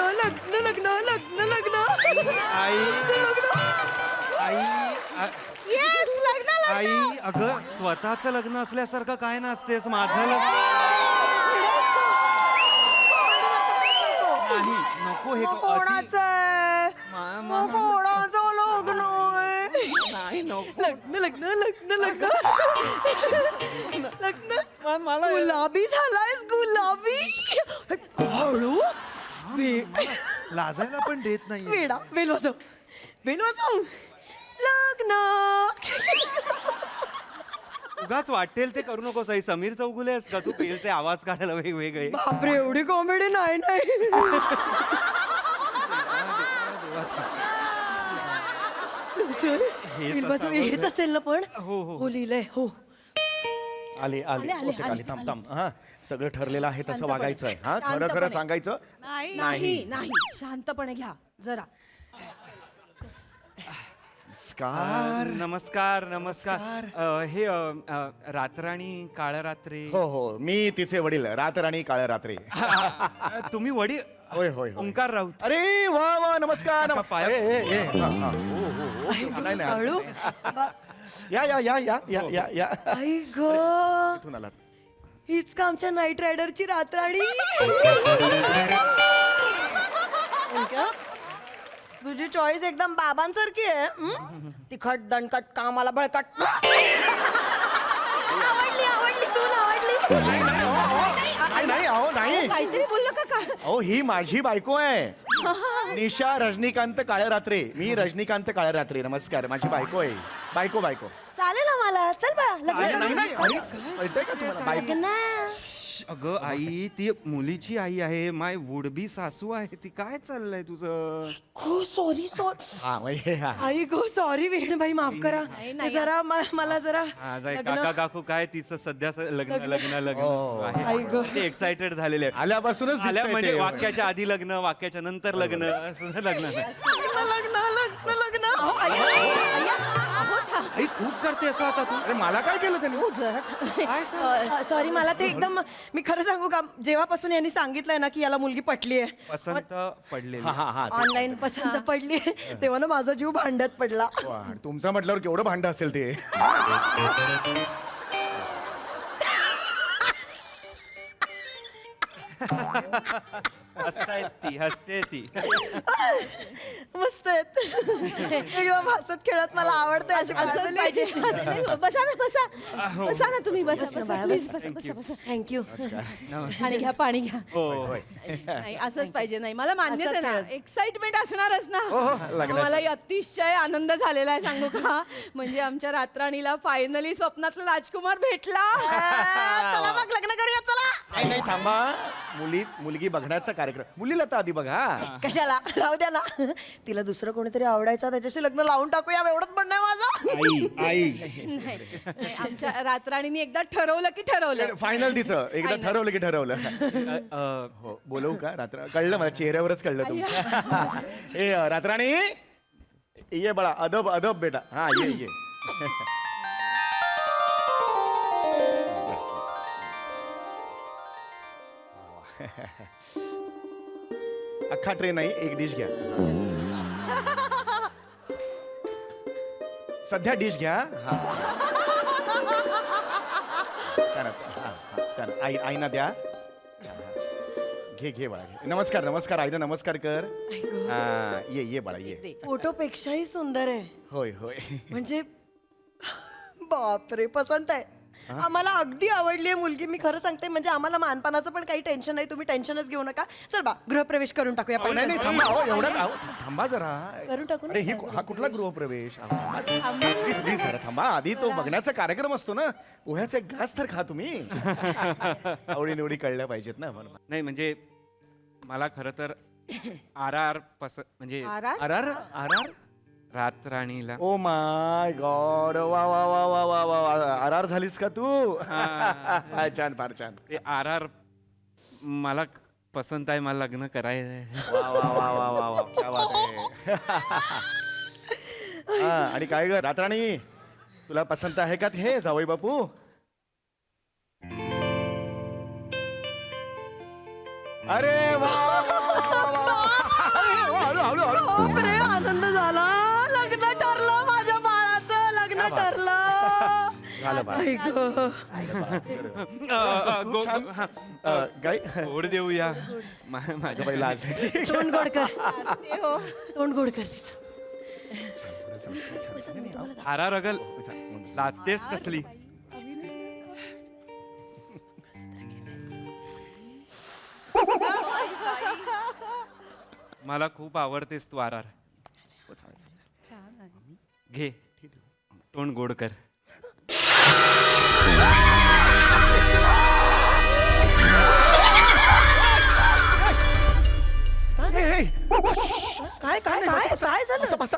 लग्न लग्न लग्न लग्न आई आई आई अगं स्वतःचं लग्न असल्यासारखं काय नसतेस. माझं लग्न नाही, नको हे कोणाचं आहे? कोणाचं लग्न आहे? नाही नको. लग्न लग्न लग्न लग्न लग्न मला गुलाबी झालायस, गुलाबी. हळू लाजायला पण देत नाही. वेडा बेल वाजव, बेल वाजव. लग्न. उगाच वाटेल ते करू नकोस आई. समीर चौगुले आहेस का तू? पेलचे आवाज काढायला वेगवेगळे. बापरे, एवढी कॉमेडी नाही नाही. हेच बेल वाजव, हेच असेल ना पण? हो, हो. हो लिहिलंय. हो आले आले आले, हो, ते आले, आले. थांब थांब. हा, सगळं ठरलेलं आहे, तसं शांतपणे. वागायचं आहे. हा, खरं खरं शांतपणे. सांगायचं. नाही नाही, शांतपणे घ्या जरा. नमस्कार. नमस्कार नमस्कार. हे रातराणी काळरात्री. हो हो, मी तिचे वडील, रातराणी काळ रात्री. तुम्ही वडील? होय होय होय. ओंकार राऊत. अरे वा वा, नमस्कार. नका, पाया- ए, ए, ए, हा, हा. हो, हो, हो. नाही, नाही. हळू. या या या या या या या. आई ग, इथून आलात. हीच का आमच्या नाईट रायडरची रातराणी? तुझी चॉईस एकदम बाबांसारखी आहे. तिखट दणकट, कामाला बळकट. आवडली आवडली, सून आवडली. नाही नाही, अहो नाही. काहीतरी बोललं का काय? अहो, ही माझी बायको आहे, निशा रजनीकांत काळरात्रे. मी रजनीकांत काळरात्रे. नमस्कार, माझी बायको आहे. बायको बायको. चालेल ना मला. चल बाळा, लग्न नाही करू. नाही, अरे, कळतंय का तुम्हाला? बायको. अगं आई, ती मुलीची आई आहे. माय वुड बी सासू आहे ती. काय चाललंय तुझं? गो सॉरी सॉरी. हा, म्हणजे हा. आई गो सॉरी वेणबाई, माफ करा. ते जरा मला जरा हा, जाय लग्न- काका काकू काय तिचं सध्या लग्न लग्न लग्न हो. आहे. आई गं. ते एक्साइटेड झालेले आहे. आल्यापासूनच आल्या दिसतंय म्हणजे ते. वाक्याच्या आधी लग्न, वाक्याच्या नंतर लग्न, असं लग्न नाही. लग्न लग्न लग्न. आई खूप करते असं आता तू. अरे, मला काय केलं त्यांनी? सॉरी, मला ते एकदम, मी खरं सांगू का, जेव्हापासून यांनी सांगितलंय ना की याला मुलगी पटली आहे, पसंत पडलेली. हा हा हा. ते- ऑनलाईन पसंत पडली आहे, तेव्हा ना माझा जीव भांड्यात पडला. वा, तुमचं म्हटल्यावर केवढं भांडं असेल ते. हसतायत ती, हसते ती. मस्त आहेत. एकदम हसत खेळत मला आवडतं. असंच पाहिजे. बसा ना, बसा. बसा ना तुम्ही, बसा प्लीज, बसा बसा बसा. थँक्यू. पाणी घ्या, पाणी घ्या. हो होय. नाही, असंच पाहिजे. नाही, मला मान्यच आहे ना, एक्साइटमेंट असणारच ना. हो, लग्नाची. मलाही अतिशय आनंद झालेला आहे, सांगू का. म्हणजे आमच्या रातराणीला फायनली स्वप्नातला राजकुमार भेटला. चला मग लग्न करूया, चला. नाही नाही, थांबा. मुलगी बघण्याचा कार्यक्रम. मुलीला तर आधी बघा. कशाला, राहू द्या ना. तिला दुसरं कोणीतरी आवडायचं, त्याच्याशी लग्न लावून टाकूया, एवढंच म्हणणं आहे माझं. आई नाही, आमच्या रातराणीने एकदा ठरवलं की ठरवलं. फायनल तिचं एकदा Final. ठरवलं की ठरवलं. हो, बोलवू का? रात्र कळलं मला, चेहऱ्यावरच कळलं तुमच्या. ए रातराणी, ये बाळा. अदब अदब बेटा. हा, ये ये. अख्खा ट्रे नाही, एक डिश घ्या. सध्या डिश घ्या. हा. आईना द्या. घे बाळा घे. नमस्कार नमस्कार आईना नमस्कार कर. हा ये बाळा ये. फोटोपेक्षाही सुंदर आहे. होय होय. म्हणजे बापरे, पसंत आहे. आम्हाला अगदी आवडली आहे मुलगी. मी खरं सांगते, म्हणजे आम्हाला मानपानाचं पण काही टेन्शन नाही. तुम्ही टेन्शनच घेऊ नका. चल बा, गृहप्रवेश करून टाकूया. नाही नाही थांबा. एवढ्यात थांबा जरा. करून टाकू ना. अरे हा कुठला गृहप्रवेश? प्लीज प्लीज जरा थांबा. आधी तो बघण्याचा कार्यक्रम असतो ना. पोह्याचे घास तर खा तुम्ही. आवडी निवडी कळल्या पाहिजेत ना म्हणून. नाही म्हणजे मला खरं तर RR म्हणजे आर रातराणीला. Oh my God. वा वा वा वा वा वा. आर झालीस का तू? फार छान फार छान. ते RR मला पसंत आहे. मला लग्न करायचं. वा वा वा वा वा वा. क्या बात आहे. हा आणि काय ग रातराणी, तुला पसंत आहे का हे जावई बापू? अरे वा वा, वा, वा, वा. हळू हळू हळू. बापरे, आनंद झाला. लग्न ठरलं, माझ्या बाळाचं लग्न ठरलं. झालं बा. आई गं. खूप छान. गाई गोड देऊया. माझ्या पहिला आज. तोंड गोड कर. तोंड गोड कर तिचं. RR अगल लाजतेस कसली. मला खूप आवडतेस तू RR. घे तोंड गोड कर. काय काय काय काय झालं? बसा बसा.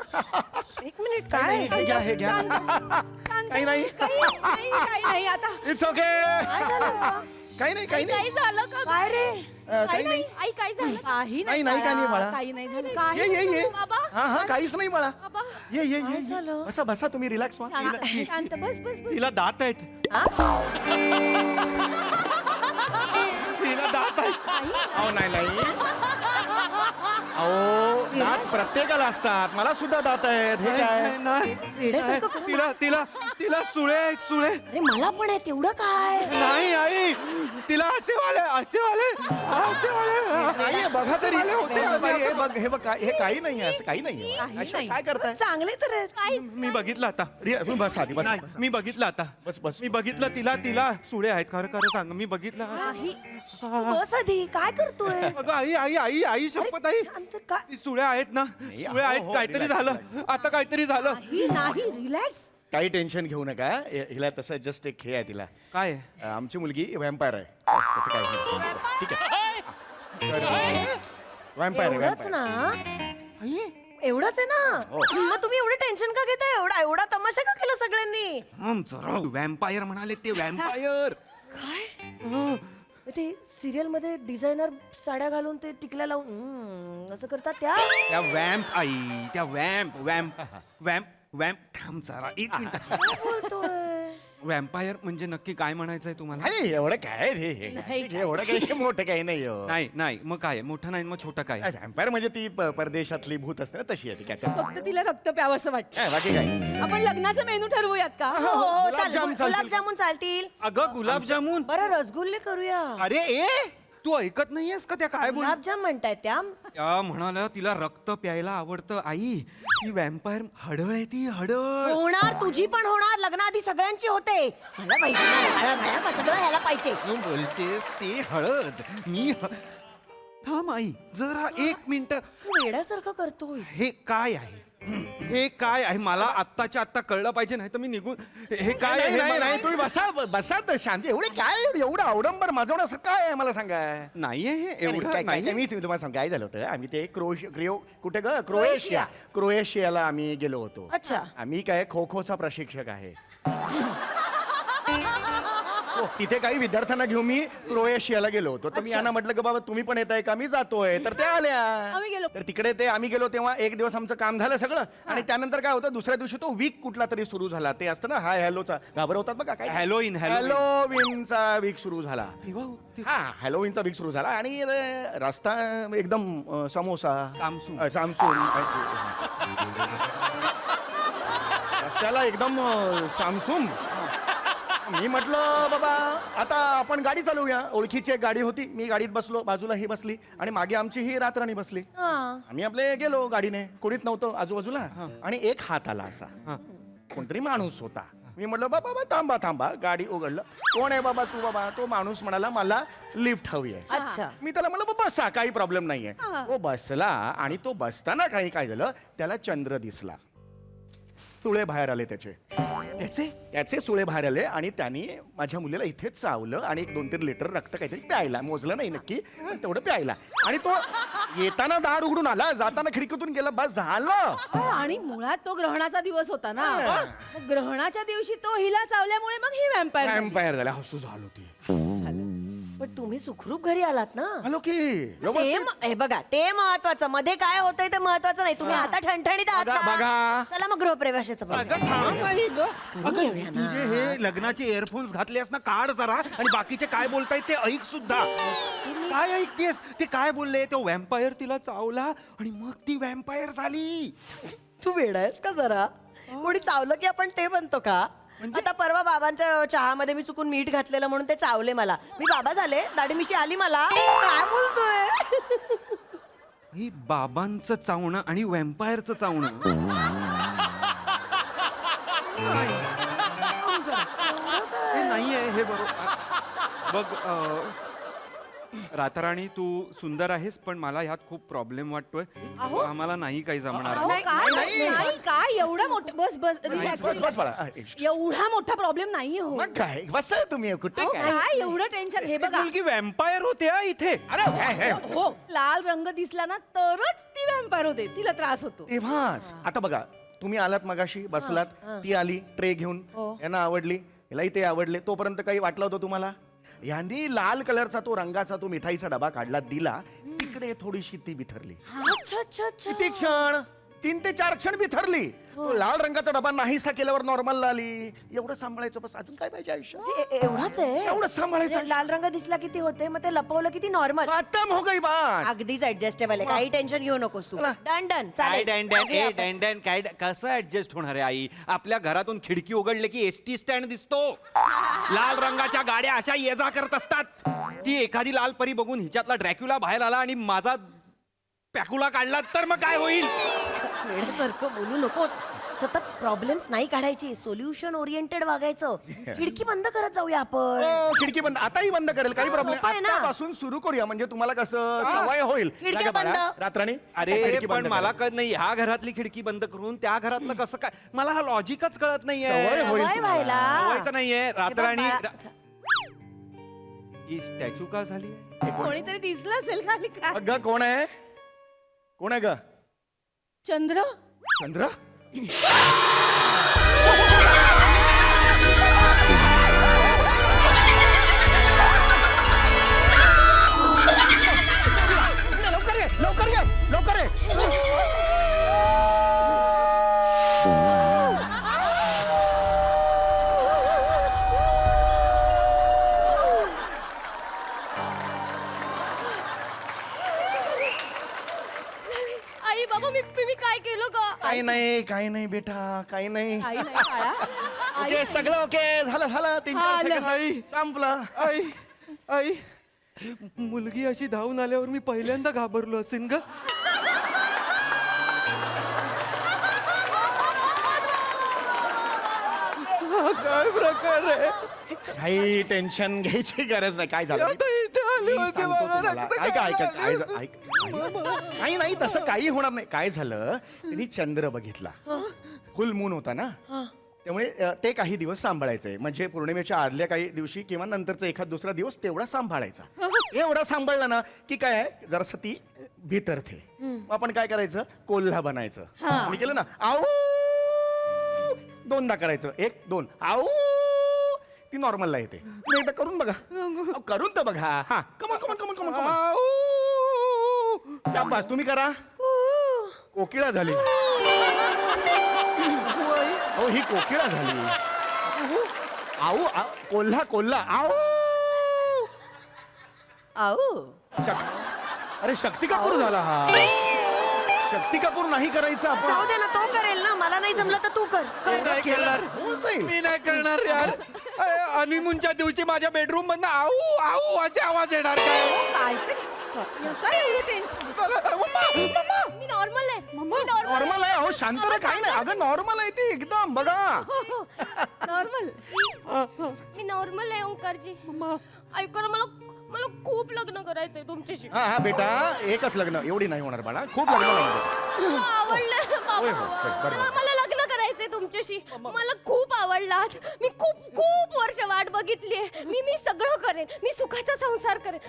एक मिनिट. काय हे घ्या हे घ्या. काही नाही. काही नाही आता. It's okay. काही नाही काही नाही. काही झालं का? काय रे? काही नाही. आई काय झालं? काही नाही नाही काही नाही बाळा. काही नाही झालं. ये ये ये. बाबा हा हा काहीच नाही बाळा. बाबा ये ये ये ये. बसा बसा तुम्ही रिलॅक्स व्हा. शांत बस बस बस. तिला दात आहेत. तिला दात आहेत. अहो नाही नाही. अहो दात प्रत्येकाला असतात. मला सुद्धा दात आहेत. हे काय? वेड्यासारखं करू. तिला तिला तिला सुळे आहेत सुळे. अरे मला पण आहे तेवढं काय. नाही आई तिला असे वाले नाही बघा तरी. हे बघ हे बघ हे काही नाही आहे. असं काही नाही आहे. अच्छा काय करताय? चांगले तर आहेत. मी बघितलं आता. तुम्ही बस आधी बस. नाही, मी बघितलं आता. बस बस. मी बघितलं तिला तिला सुळे आहेत. खरं खरं सांग मी बघितलं. तू बस आधी. काय करतोय? अगं आई आई आई आई शपथ आई. शांत काय? ती सुळ्या आहेत ना. सुळ्या आहेत. हो, काहीतरी relax, झालं. relax. आता काहीतरी झालं. नाही रिलॅक्स. काही टेन्शन घेऊ नका. हिला तसं जस्ट एक हे आहे तिला. काय आहे? आमची मुलगी व्हॅम्पायर आहे. तसं काय हे. ठीक आहे. तर व्हॅम्पायर आहे एवढंच व्हॅम्पायर. ना? एवढंच आहे ना? हो. मग तुम्ही एवढं टेन्शन का घेताय? एवढा एवढा तमाशा का केला सगळ्यांनी? वॅम्पायर म्हणाले ते व्हॅम्पायर. काय ते सिरियल मध्ये डिझायनर साड्या घालून ते टिकल्या लावून असं करतात त्या? त्या वॅम्प आई त्या वॅम्प वॅम्प वॅम्प वॅम्प थांब जरा एक मिनिट. काय बोलतोय? वॅम्पायर म्हणजे नक्की काय म्हणायचंय तुम्हाला? नाही एवढं काय रे हे एवढं काही मोठं काही नाही हो. नाही नाही मग काय मोठं नाही मग छोटं काय? व्हॅम्पायर म्हणजे ती परदेशातली भूत असते ना तशी आहे ती काय फक्त तिला रक्त प्यावं असं वाटतं. बाकी काय. आपण लग्नाचा मेनू ठरवूयात का? हो, हो, गुलाबजाम चालेल. चालतील. गुलाबजामुन चालतील. अगं गुलाबजामुन. बरं रसगुल्ले करूया. अरे ए तू ऐकत नाहीयेस का त्या काय बोल? गुलाबजाम म्हणताय त्या? त्या म्हणाल्या तिला रक्त प्यायला आवडतं आई. ती व्हॅम्पायर हडळ आहे ती हडळ. होणार, तुझी पण होणार. लग्नाआधी सगळ्यांची होते. मला पाहिजे सगळं ह्याला पाहिजे. तू बोलतेस ते हळद. मी थांब आई जरा एक मिनिट. तू वेड्यासारखं करतोय. हे काय आहे? हे काय आहे मला आत्ताच्या आत्ता कळलं पाहिजे नाही तर मी निघून. हे काय आहे? नाही नाही तुम्ही बसा बसा तर शांती. एवढे काय एवढं अवडंबर माजवणं असं काय आहे मला सांगा. नाहीये हे काय एवढं काय नाही. मी तुम्हाला सांग काय झालं होतं. आम्ही ते कुठे ग क्रोएशियाला आम्ही गेलो होतो. अच्छा. आम्ही काय खो खोचा प्रशिक्षक आहे. तिथे काही विद्यार्थ्यांना घेऊन मी क्रोएशियाला गेलो होतो तर मी यांना म्हटलं की बाबा तुम्ही पण येताय का मी जातोय तर ते आल्या आम्ही गेलो. तर तिकडे ते आम्ही गेलो तेव्हा एक दिवस आमचं काम झालं सगळं आणि त्यानंतर काय होतं दुसऱ्या दिवशी तो वीक कुठला तरी सुरू झाला ते असतं ना हाय हॅलोचा घाबरवतात बघा काय हॅलोविनचा वीक सुरू झाला हा हॅलोविनचा वीक सुरू झाला आणि रस्ता एकदम समोसा सामसून रस्त्याला एकदम सामसूम मी म्हटलं बाबा आता आपण गाडी चालवूया ओळखीची एक गाडी होती मी गाडीत बसलो बाजूला ही बसली आणि मागे आमची ही रात्राणी बसली आम्ही आपले गेलो गाडीने कोणीच नव्हतं आजूबाजूला आणि एक हात आला असा कोणतरी माणूस होता मी म्हटलं बाबा थांबा थांबा गाडी उघडलं कोण आहे बाबा तू बाबा तो माणूस म्हणाला मला लिफ्ट हवी आहे अच्छा. मी त्याला म्हणलं बाबा बसा काही प्रॉब्लेम नाहीये तो बसला आणि तो बसताना काही काय झालं त्याला चंद्र दिसला सुळे बाहेर आले त्याचे सुळे बाहेर आले आणि त्यांनी माझ्या मुलीला इथेच चावलं आणि 1-2-3 लिटर रक्त काहीतरी प्यायला मोजलं नाही नक्की पण तेवढं प्यायला आणि तो येताना दार उघडून आला जाताना खिडकीतून गेला बस झालं आणि मुळात तो ग्रहणाचा दिवस होता ना मग ग्रहणाच्या दिवशी तो हिला चावल्यामुळे मग ही व्हॅम्पायर झाला हसू झालो ती पण तुम्ही सुखरूप घरी आलात ना हॅलो की हे बघा ते महत्वाचं मध्ये काय होतंय ते महत्वाचं नाही तुम्ही आता ठणठणीत आहात ना? बघा. चला मग गृहप्रवेशाचं बघूया. तुझे हे लग्नाचे इयरफोन्स घातलेस ना काढ जरा आणि बाकीचे काय बोलतायत ते ऐक सुद्धा काय ऐकतेस ते काय बोलले तो व्हॅम्पायर तिला चावला आणि मग ती व्हॅम्पायर झाली तू वेडा आहेस का जरा कोणी चावलं की आपण ते बनतो का आता परवा बाबांच्या चहामध्ये मी चुकून मीठ घातलेलं म्हणून ते चावले मला मी बाबा झाले दाढी मिशी आली मला काय बोलतोय ही बाबांचं चावणं आणि व्हॅम्पायरचं चावणं हे नाहीये हे बरोबर बघ राताराणी तू सुंदर आहेस पण मला ह्यात खूप प्रॉब्लेम वाटतोय आम्हाला नाही काही जमणार नाही काय एवढा मोठा बस बस relax, बस relax. बाळा एवढा मोठा प्रॉब्लेम नाही हो मग काय बस तुम्ही कुठे काय काय एवढं टेन्शन हे बघा मुलगी व्हॅम्पायर होते हा इथे अरे हो लाल रंग दिसला ना तरच ती व्हॅम्पायर होते तिला त्रास होतो तेव्हाच आता बघा तुम्ही आलात मगाशी बसलात ती आली ट्रे घेऊन यांना आवडली यालाही ते आवडले तोपर्यंत काही वाटलं होतं तुम्हाला यांनी लाल कलरचा तो रंगाचा तो मिठाईचा डबा काढला दिला तिकडे थोडीशी ती बिथरली किती क्षण 3 ते 4 क्षण बिथरली तो लाल रंगाचा डबा नाहीसा केल्यावर नॉर्मल आली एवढं सांभाळायचं बस अजून काय पाहिजे आयुष्यात एवढाच आहे एवढं सांभाळायचं म्हणजे लाल रंग दिसला किती होते मग ते लपवलं किती नॉर्मल खतम हो गई बात अगदीच ऍडजस्टेबल आहे काही टेन्शन घेऊ नकोस तू डन डन काय चालेल डॅन काय कसं ऍडजस्ट होणार आहे आई आपल्या घरातून खिडकी उघडले की एसटी स्टँड दिसतो लाल रंगाच्या गाड्या अशा ये जा करत असतात ती एखादी लाल परी बघून हिच्यातला ड्रॅक्युला बाहेर आला आणि माझा पॅकुला काढला तर मग काय होईल वेड्यासारखं बोलू नकोस सतत प्रॉब्लेम्स नाही काढायचे सोल्युशन ओरिएंटेड वागायचं खिडकी बंद करत जाऊया आपण खिडकी बंद आताही बंद करेल काही प्रॉब्लेम सोपं आहे ना. आतापासून सुरू करूया म्हणजे तुम्हाला कसं सवय होईल खिडक्या बंद. रात्राणी अरे खिडकी पण बंद मला करा. कळत नाही ह्या घरातली खिडकी बंद करून त्या घरातलं कसं काय मला हा लॉजिकच कळत सवय नाहीये होईल सवय व्हायला व्हायचं नाहीये रात्राणी बाळा. ही स्टॅच्यू का झाली कोणीतरी दिसलं असेल खाली काय ग कोण आहे कोण आहे ग चंद्र चंद्र लवकर ये लवकर ये आई बाबा मी काय केलं ग काही नाही बेटा काही नाही आई नाही बाळा. ओके सगळं ओके झालं 3-4 सेकंद संपलं आई आई मुलगी अशी धावून आल्यावर मी पहिल्यांदा घाबरलो असेल ग हा काय प्रकार आहे काही टेन्शन घ्यायची गरज नाही काय झालं आता इथे आली मी होती सांगतो मला तुम्हाला. रक्त ऐका करायला काही नाही तसं काही होणार नाही काय झालं त्यांनी चंद्र बघितला फुल मून होता ना त्यामुळे ते काही दिवस सांभाळायचंय म्हणजे पौर्णिमेच्या आदल्या काही दिवशी किंवा नंतरचा एखाद दुसरा दिवस तेवढा सांभाळायचा एवढा सांभाळला ना की काय आहे जरासं ती भितरते मग आपण काय करायचं कोल्हा बनायचं मी केलं ना आऊ 2दा करायचं 1 2 आऊ ती नॉर्मलला येते. तुम्ही एकदा करून बघा. अहो, करून तर बघा. हा कमन कमन कमन कमन कमन. शाबास, तुम्ही करा. कोकिळा झाली. अहो ही कोकिळा झाली. आऊ कोल्हा कोल्हा आऊ. अरे शक्ती कपूर झाला हा. शक्ती कपूर नाही करायचं आपण. जाऊ दे ना, तो करेल ना. मला नाही जमलं तर तू कर. नाही करणार. मी नाही करणार यार. हनीमूनच्या दिवशी माझ्या बेडरूम मधनं आऊ आऊ असे आवाज येणार काय? काय एवढं टेन्शन? मी नॉर्मल आहे. नॉर्मल आहे. अहो शांत राहा, काही नाही. अगं नॉर्मल आहे ती एकदम. बघा नॉर्मल. मी नॉर्मल आहे ओंकारजी. ऐका ना, मला खूप लग्न करायचंय तुमच्याशी. हा हा बेटा, एकच लग्न. एवढी नाही होणार बाळा. खूप लग्न नाही. आवडलं होय, बाबा. होय, बरोबर. मला लग्न करायचंय तुमच्याशी. मला खूप आवडलात. मी खूप वर्ष वाट बघितलीये. मी सगळं करेन. मी सुखाचा संसार करेन.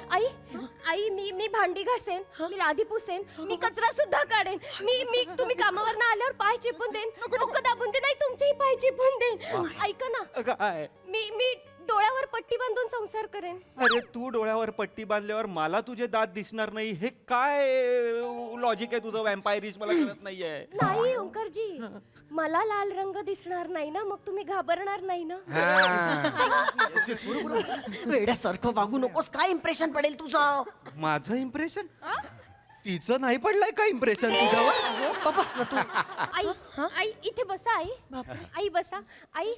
आई मी भांडी घासेन. मी लादी पुसेन. मी कचरा सुद्धा काढेन. मी तुम्ही कामावर आल्यावर पाय चिपून देईन. डोकं दाबून देईन. नाही, तुमचेही पाय चिपून देईन. ऐका ना, काय? मी डोळ्यावर पट्टी बांधून संसार करेन. अरे तू डोळ्यावर पट्टी बांधल्यावर मला तुझे दात दिसणार नाही, हे काय लॉजिक आहे तुझं वॅम्पायरिश? मला कळत नाहीये. नाही ओंकारजी, मला लाल रंग दिसणार नाही ना, मग तुम्ही घाबरणार नाही ना. वेड्यासारखं वागू नकोस. काय इम्प्रेशन पडेल तुझं? माझं इम्प्रेशन? तिचं नाही पडलंय का इम्प्रेशन तुझ्यावर? बस ना तू. आई इथे बसा. आई बसा. आई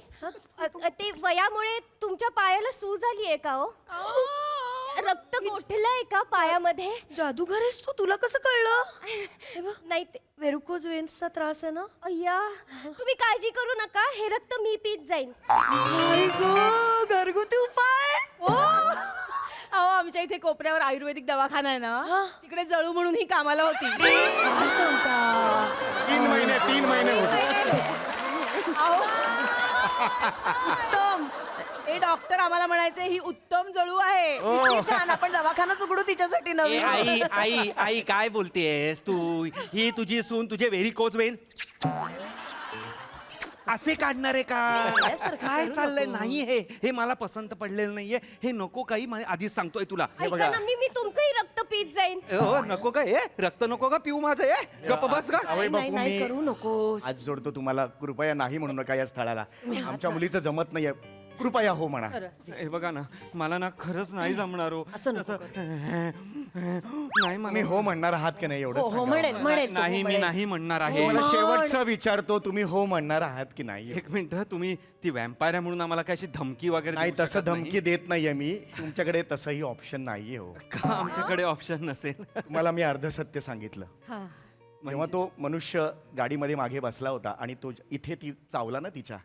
ते वयामुळे तुमच्या पायाला सूज आली आहे का? हो, रक्त गोठलंय का पायामध्ये? जादूगर आहेस तू. तुला कसं कळलं? नाही ते वेरुकोज वेन्सचा त्रास आहे ना. अय्या, तुम्ही काळजी करू नका. हे रक्त मी पीत जाईन. घरगुती उपाय. अहो, आमच्या इथे कोपऱ्यावर आयुर्वेदिक दवाखाना आहे ना, तिकडे जळू म्हणून ही कामाला होती. 3 महिने होते. उत्तम. ते डॉक्टर आम्हाला म्हणायचे ही उत्तम जळू आहे. किती छान. आपण दवाखाना उघडू तिच्यासाठी नवीन. आई आई आई काय बोलतेस तू? ही तुझी सून तुझे व्हेरिकोज वेन असे काढणार आहे का? काय चाललंय? नाही हे मला पसंत पडलेलं नाहीये. हे नको काही. आधीच सांगतोय तुला. हे ऐका बघा. ना, मी तुमचंही रक्त पीत जाईन. हो नको का? हे रक्त नको का पिऊ माझं? हे गप्प बस का? जावई बापू, नाही करू नकोस. आज जोडतो तुम्हाला. कृपया नाही म्हणू नका या स्थळाला. आमच्या मुलीचं जमत नाहीये. कृपया हो म्हणा. हे बघा ना, मला ना खरंच नाही जमणार हो. असं नको नाही तुम्ही हो म्हणणार आहात की नाही एवढं हो सांगा. म्हणेल. नाही मी नाही म्हणणार आहे. मला शेवटचं विचारतो, तुम्ही हो म्हणणार आहात की नाही? एक मिनिट, तुम्ही ती वॅम्पायर आहे म्हणून आम्हाला काय अशी धमकी वगैरे नाही, देऊ तसं शकत नाही? धमकी देत नाहीये मी. तुमच्याकडे तसंही ऑप्शन नाहीये हो. का आमच्याकडे ऑप्शन नसेल? तुम्हाला मी अर्ध सत्य सांगितलं. जेव्हा तो मनुष्य गाडीमध्ये मागे बसला होता आणि तो इथे ती चावला ना तिच्या,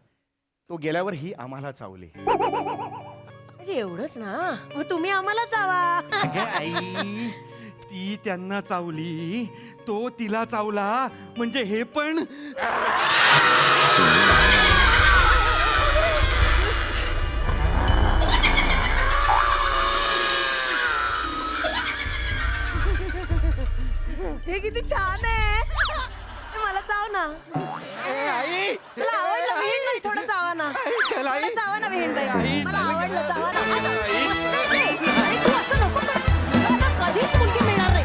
तो गेल्यावर ही आम्हाला चावली. म्हणजे एवढंच ना. मग तुम्ही आम्हाला जावा. अगं आई, ती त्यांना चावली, तो तिला चावला, म्हणजे हे पण हे किती छान आहे. मला चाव ना. आई मला आवडलं. विहीण नाही, थोडं चावा ना. चल आई. मला चावा ना विहीण ताई. आई, मला चल. आवडलं. चावा ना. मस्त आहे ते. आणि तू असं नको कर. मला कधीच मुलगी मिळणार नाही.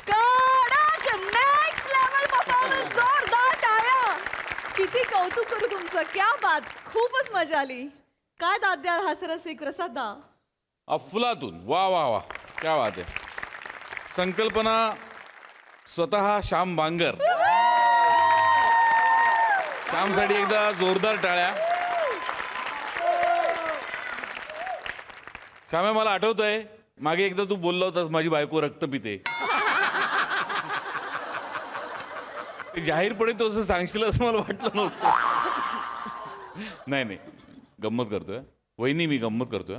कडक नेक्स्ट लेवल परफॉर्मन्स. जोरदार टाळ्या. किती कौतुक करू तुमचं. क्या बात. खूपच मजा आली. काय दाद द्याल हास्यरसिक प्रसादा? अफलातून. वा वा वा, क्या बात आहे. संकल्पना स्वतः श्याम बांगर. श्यामसाठी एकदा जोरदार टाळ्या. श्यामे, मला आठवतंय मागे एकदा तू बोलला होतास माझी बायको रक्त पिते. ते जाहीरपणे तू असं सांगशील असं मला वाटलं नव्हतं. नाही, गंमत करतोय वहिनी, मी गंमत करतोय.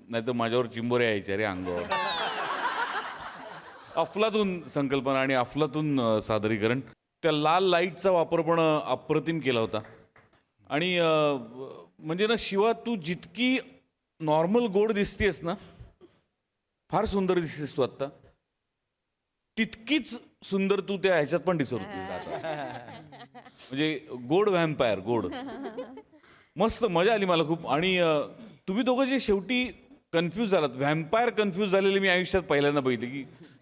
नाही तर माझ्यावर चिंबोरे यायचे रे अंगावर. अफलातून संकल्पना आणि अफलातून सादरीकरण. त्या लाल लाईटचा वापर पण अप्रतिम केला होता. आणि म्हणजे ना शिवा, तू जितकी नॉर्मल गोड दिसतेस ना, फार सुंदर दिसतेस तू आत्ता, तितकीच सुंदर तू त्या ह्याच्यात पण दिसत होतीस आता. म्हणजे गोड व्हॅम्पायर, गोड. मस्त मजा आली मला खूप. आणि तुम्ही दोघं जे शेवटी कन्फ्यूज झालात, व्हॅम्पायर कन्फ्यूज झालेले मी आयुष्यात पहिल्यांदा बघितले,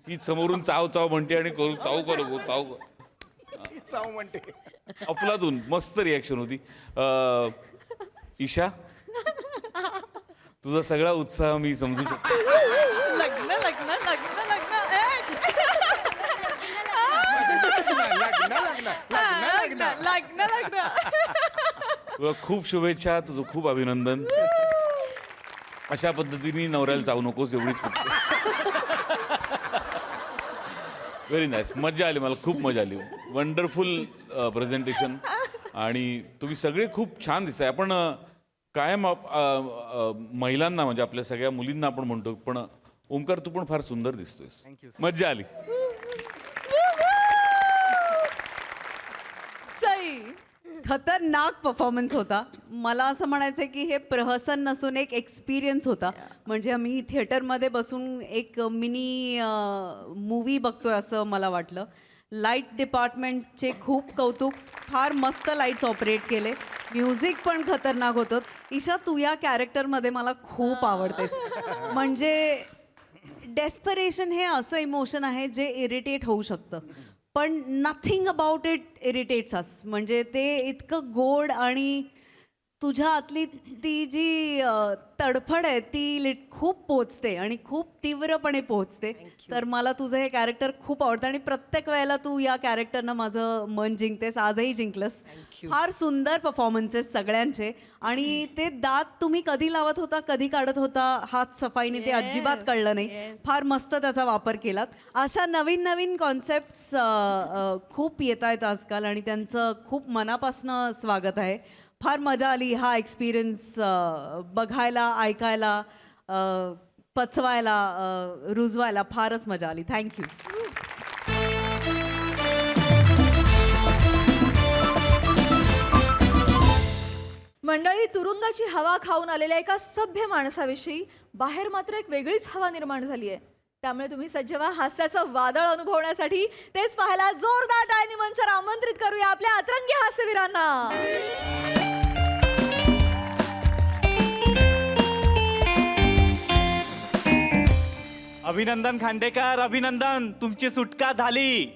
की समोरून चाव चाव म्हणते आणि करू चाव करू चाव चाव म्हणते. अफलातून मस्त रिॲक्शन होती. ईशा, तुझा सगळा उत्साह मी समजू शकतो. लग्न लग्न लग्न लग्न लग्न लग्न. तुला खूप शुभेच्छा, तुझं खूप अभिनंदन. अशा पद्धतीने नवऱ्याला जाऊ नकोस, एवढीच व्हेरी नाईस. मजा आली, मला खूप मजा आली. Wonderful presentation. आणि तुम्ही सगळे खूप छान दिसताय. आपण कायम महिलांना म्हणजे आपल्या सगळ्या मुलींना आपण म्हणतो, पण ओमकार तू पण फार सुंदर दिसतोयस. मज्जा आली. सई, खतरनाक परफॉर्मन्स होता. मला असं म्हणायचं की हे प्रहसन नसून एक एक्सपिरियन्स होता. म्हणजे आम्ही थिएटरमध्ये बसून एक मिनी मूवी बघतोय असं मला वाटलं. लाईट डिपार्टमेंटचे खूप कौतुक. फार मस्त लाईट्स ऑपरेट केले. म्युझिक पण खतरनाक होतं. ईशा, तू या कॅरेक्टरमध्ये मला खूप आवडतेस. म्हणजे डेस्परेशन हे असं इमोशन आहे जे इरिटेट होऊ शकतं, पण नथिंग अबाउट इट इरिटेट्स अस. म्हणजे ते इतकं गोड आणि तुझ्या आतली ती जी तडफड आहे ती खूप पोचते आणि खूप तीव्रपणे पोचते. तर मला तुझं हे कॅरेक्टर खूप आवडतं आणि प्रत्येक वेळेला तू या कॅरेक्टरनं माझं मन जिंकतेस. आजही जिंकलंस. फार सुंदर परफॉर्मन्सेस सगळ्यांचे. आणि ते दात तुम्ही कधी लावत होता, कधी काढत होता हात सफाईने, ते अजिबात कळलं नाही. फार मस्त त्याचा वापर केलात. अशा नवीन नवीन कॉन्सेप्ट्स खूप येत आहेत आजकाल आणि त्यांचं खूप मनापासनं स्वागत आहे. फार मजा आली हा एक्सपिरियन्स बघायला, ऐकायला, पचवायला, रुजवायला. फारच मजा आली. थँक्यू. मंडळी, तुरुंगाची हवा खाऊन आलेल्या एका सभ्य माणसाविषयी बाहेर मात्र एक वेगळीच हवा निर्माण झाली आहे. त्यामुळे तुम्ही सज्ज व्हा हास्याचं वादळ अनुभवण्यासाठी. तेच पाहायला जोरदार टाळ्यांनी मंचावर आमंत्रित करूया आपल्या अतरंगी हास्यवीरांना. अभिनंदन खांडेकर, अभिनंदन, तुमची सुटका झाली.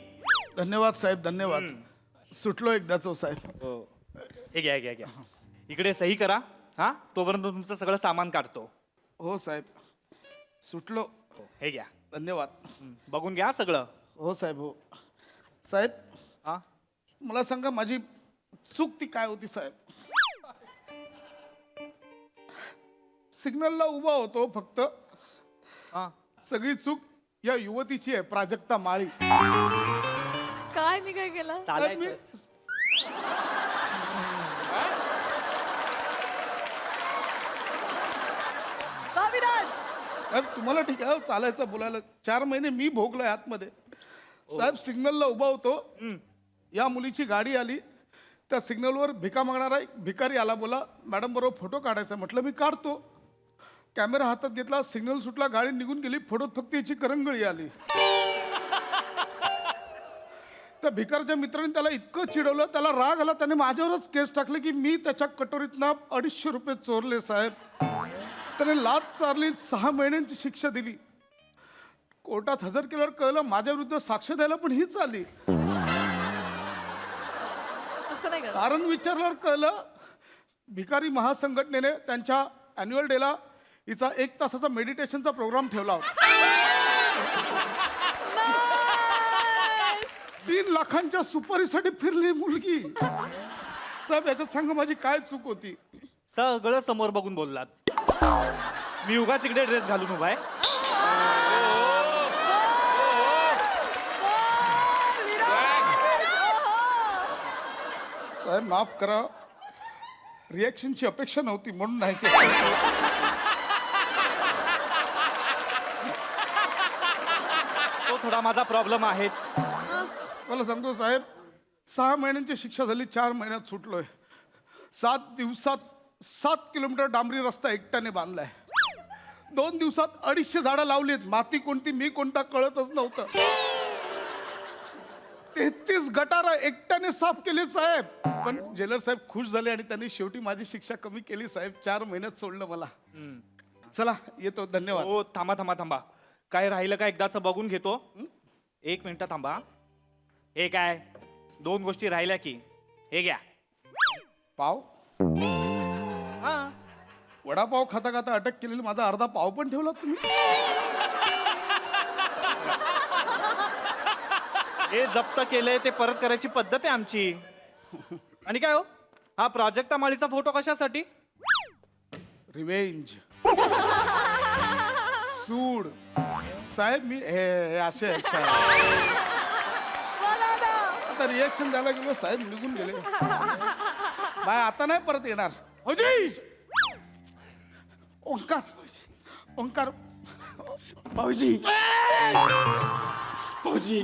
धन्यवाद साहेब, धन्यवाद. सुटलो एकदाच साहेब. हे घ्या घ्या घ्या, इकडे सही करा. हा, तोपर्यंत तुमचं सगळं सामान काढतो. हो साहेब, सुटलो. हे घ्या. धन्यवाद. बघून घ्या सगळं. हो साहेब, हो साहेब. हा, मला सांगा माझी चूक ती काय होती साहेब? सिग्नलला उभा होतो फक्त. हा, सगळी चूक या युवतीची आहे, प्राजक्ता माळी. काय मी काय केलं? साहेब, मी साहेब तुम्हाला ठीक आहे चालायचं बोलायला. 4 महिने मी भोगलोय आतमध्ये. साहेब सिग्नलला उभा होतो, या मुलीची गाडी आली. त्या सिग्नलवर भिका मागणारा एक भिकारी आला. बोला मॅडम बरोबर फोटो काढायचा. म्हटलं मी काढतो. कॅमेरा हातात घेतला, सिग्नल सुटला, गाडी निघून गेली. फोटोत फक्त याची करंगळी आली. त्या भिकारच्या मित्राने त्याला इतकं चिडवलं, त्याला राग आला, त्याने माझ्यावरच केस टाकले की मी त्याच्या कटोरीतनं 250 रुपये चोरले साहेब. त्याने लाच चारली, 6 महिन्यांची शिक्षा दिली. कोर्टात हजर केल्यावर कळलं माझ्या विरुद्ध साक्ष द्यायला पण हीच आली. कारण विचारल्यावर कळलं भिकारी महासंघटनेने त्यांच्या अॅन्युअल डेला हिचा 1 तासाचा मेडिटेशनचा प्रोग्राम ठेवला होता. 3 लाखांच्या सुपारीसाठी फिरली मुलगी. साहेब याच्यात सांगा माझी काय चूक होती? सगळं समोर बघून बोललात. मी उगाच तिकडे ड्रेस घालून उभा आहे. साहेब माफ करा, रिॲक्शनची अपेक्षा नव्हती म्हणून नाही केलं. तो थोडा माझा प्रॉब्लेम आहेच. मला सांगतो साहेब, 6 महिन्यांची शिक्षा झाली, 4 महिन्यात सुटलोय. 7 दिवसात 7 किलोमीटर डांबरी रस्ता एकट्याने बांधलाय. 2 दिवसात 250 झाडं लावलीत. माती कोणती मी कोणता कळतच नव्हतं. 33 गटारं एकट्याने साफ केली साहेब. पण जेलर साहेब खुश झाले आणि त्यांनी शेवटी माझी शिक्षा कमी केली साहेब. 4 महिन्यात सोडलं मला. चला येतो, धन्यवाद. हो थांबा थांबा थांबा, काय राहिलं का एकदाच बघून घेतो. 1 मिनिट थांबा. हे काय 2 गोष्टी राहिल्या की, हे घ्या. पाव, हा वडापाव खाता खाता अटक केलेला माझा अर्धा पाव पण ठेवला तुम्ही. हे जप्त केलंय ते परत करायची पद्धत आहे आमची. आणि काय हो, हा प्राजक्ता माळीचा फोटो कशासाठी? रिवेंज. सूड साहेब, मी हे असे आहेत साहेब. आता रिएक्शन द्यायला गेलो साहेब, निघून गेले. बाय, आता नाही परत येणार. ओंकार, ओंकार भाऊजी, भाऊजी,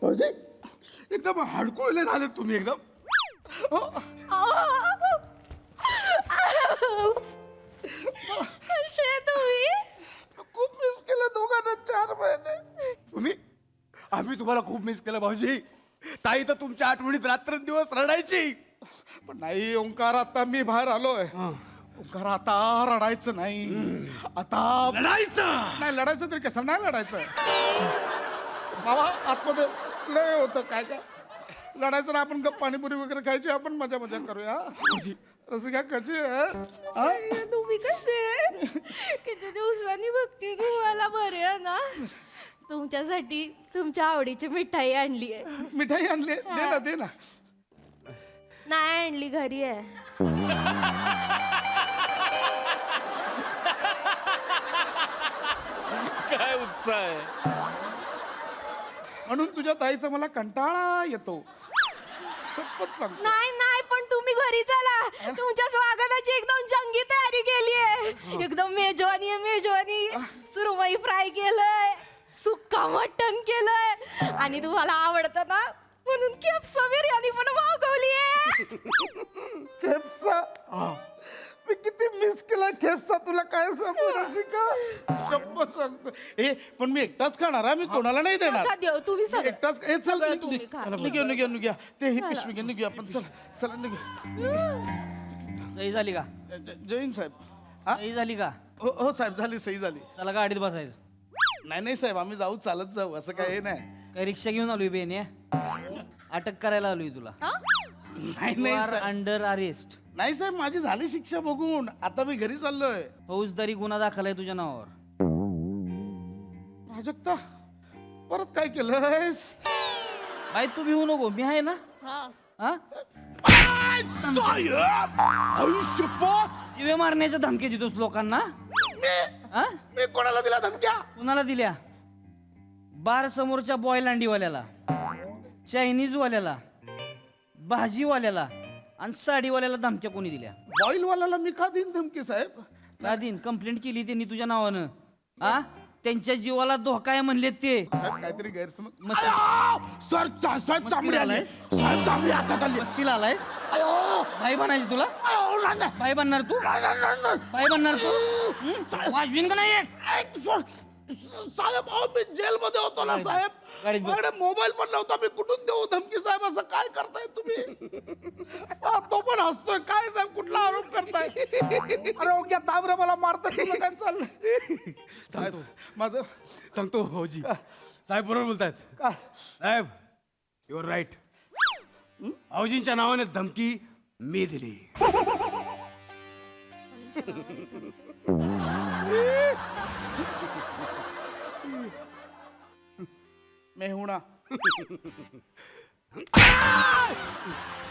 भाऊजी एकदम हडकुळले झाले तुम्ही एकदम. कसे तुम्ही? खूप मिस केलं दोघांना 4 महिने. तुम्ही, आम्ही तुम्हाला खूप मिस केलं भाऊजी. ताई तर तुमच्या आठवणीत रात्रंदिवस रडायची. पण नाही ओंकार, आता मी बाहेर आलोय. ओंकार, आता रडायचं नाही, आता लढायचं. नाही लढायचं तरी कसं नाही लढायचं बाबा. आतमध्ये लय होतं काय काय लढायचं ना. आपण गप्प पाणीपुरी वगैरे खायची, आपण मजा मजा करूया. रसिका कशी आहे? तुम्ही कसे? किती दिवसांनी बघते तुम्हाला. बरे आहे ना? तुमच्यासाठी तुमच्या आवडीची मिठाई आणली आहे. मिठाई आणली? दे ना, दे ना. नाही आणली, घरी आहे. काय उत्साह आहे. म्हणून तुझ्या ताईचा मला कंटाळा येतो, शपथ सांगतो. नाही नाही, पण तुम्ही घरी चला. तुमच्या स्वागताची एकदम जंगी तयारी केली आहे. एकदम मेजवानी आहे, मेजवानी. सुरमई फ्राय केलंय, सुक्का मटण केलंय, आणि तुम्हाला आवडतं ना म्हणून केप्सा बिर्याणी पण मागवली आहे. खेपसा, मी किती मिस केला खेपसा. तुला काय सांगू रसिका, शपथ सांगतो. हे पण मी एकटाच खाणार आहे, मी कोणाला नाही देणार. नका देऊ, तुम्ही सगळं एकटाच. हे चल, सगळं तुम्ही खा. निघूया निघूया निघूया. ते ही पिशवी घे, निघूया आपण. चला चला निघूया. सही झाली का? जैन साहेब. सही झाली का? हो हो साहेब, झाली, सही झाली. चला गाडीत बसायचं. नाही नाही साहेब, आम्ही जाऊ, चालत जाऊ, असं काय हे नाही. काय रिक्षा घेऊन आलोय बेने? अटक करायला आलोय तुला. नाही नाही साहेब. Under arrest. नाही साहेब, माझी झाली शिक्षा बघून. आता मी घरी चाललोय. फौजदारी गुन्हा दाखल आहे तुझ्या नावावर. प्राजक्ता, परत काय केलंयस? बाई तू भिवू नको, मी आहे ना. हा? शिवे मारण्याच्या धमकी देतोस लोकांना. हा? मी कोणाला दिला धमक्या? कुणाला दिल्या? बार समोरच्या बॉयलांडीवाल्याला, चायनीज वाल्याला, भाजीवाल्याला आणि साडीवाल्याला धमक्या कोणी दिल्या? बॉईलवाल्याला मी का देईन धमकी साहेब? का दिन? कंप्लेंट केली त्यांनी तुझ्या नावानं. हा? त्यांच्या जीवाला धोका आहे म्हणले ते. साहेब काहीतरी गैरसमज. मस्त- सर साहेब चांबडी आली. साहेब चांबडी हातात आली. मस्तीला आलायस? भाई बनायची तुला? भाई बनणार तू? भाई बनणार तू? वाजवीन का नाही? साहेब अहो, मी जेलमध्ये होतो ना साहेब. गाडीत बस. माझ्याकडे मोबाईल पण नव्हता. मी कुठून देऊ धमकी साहेब? असं काय करताय तुम्ही? तो पण हसतोय. काय साहेब, कुठला आरोप करताय? अरे ओके, ताबरे मला मारताय. तुला काय चाललंय? सांगतो माझं सांगतो भाऊजी. साहेब बरोबर बोलतायत. काय? साहेब युअर राईट. भाऊजींच्या नावाने धमकी मी दिली. मेहुणा.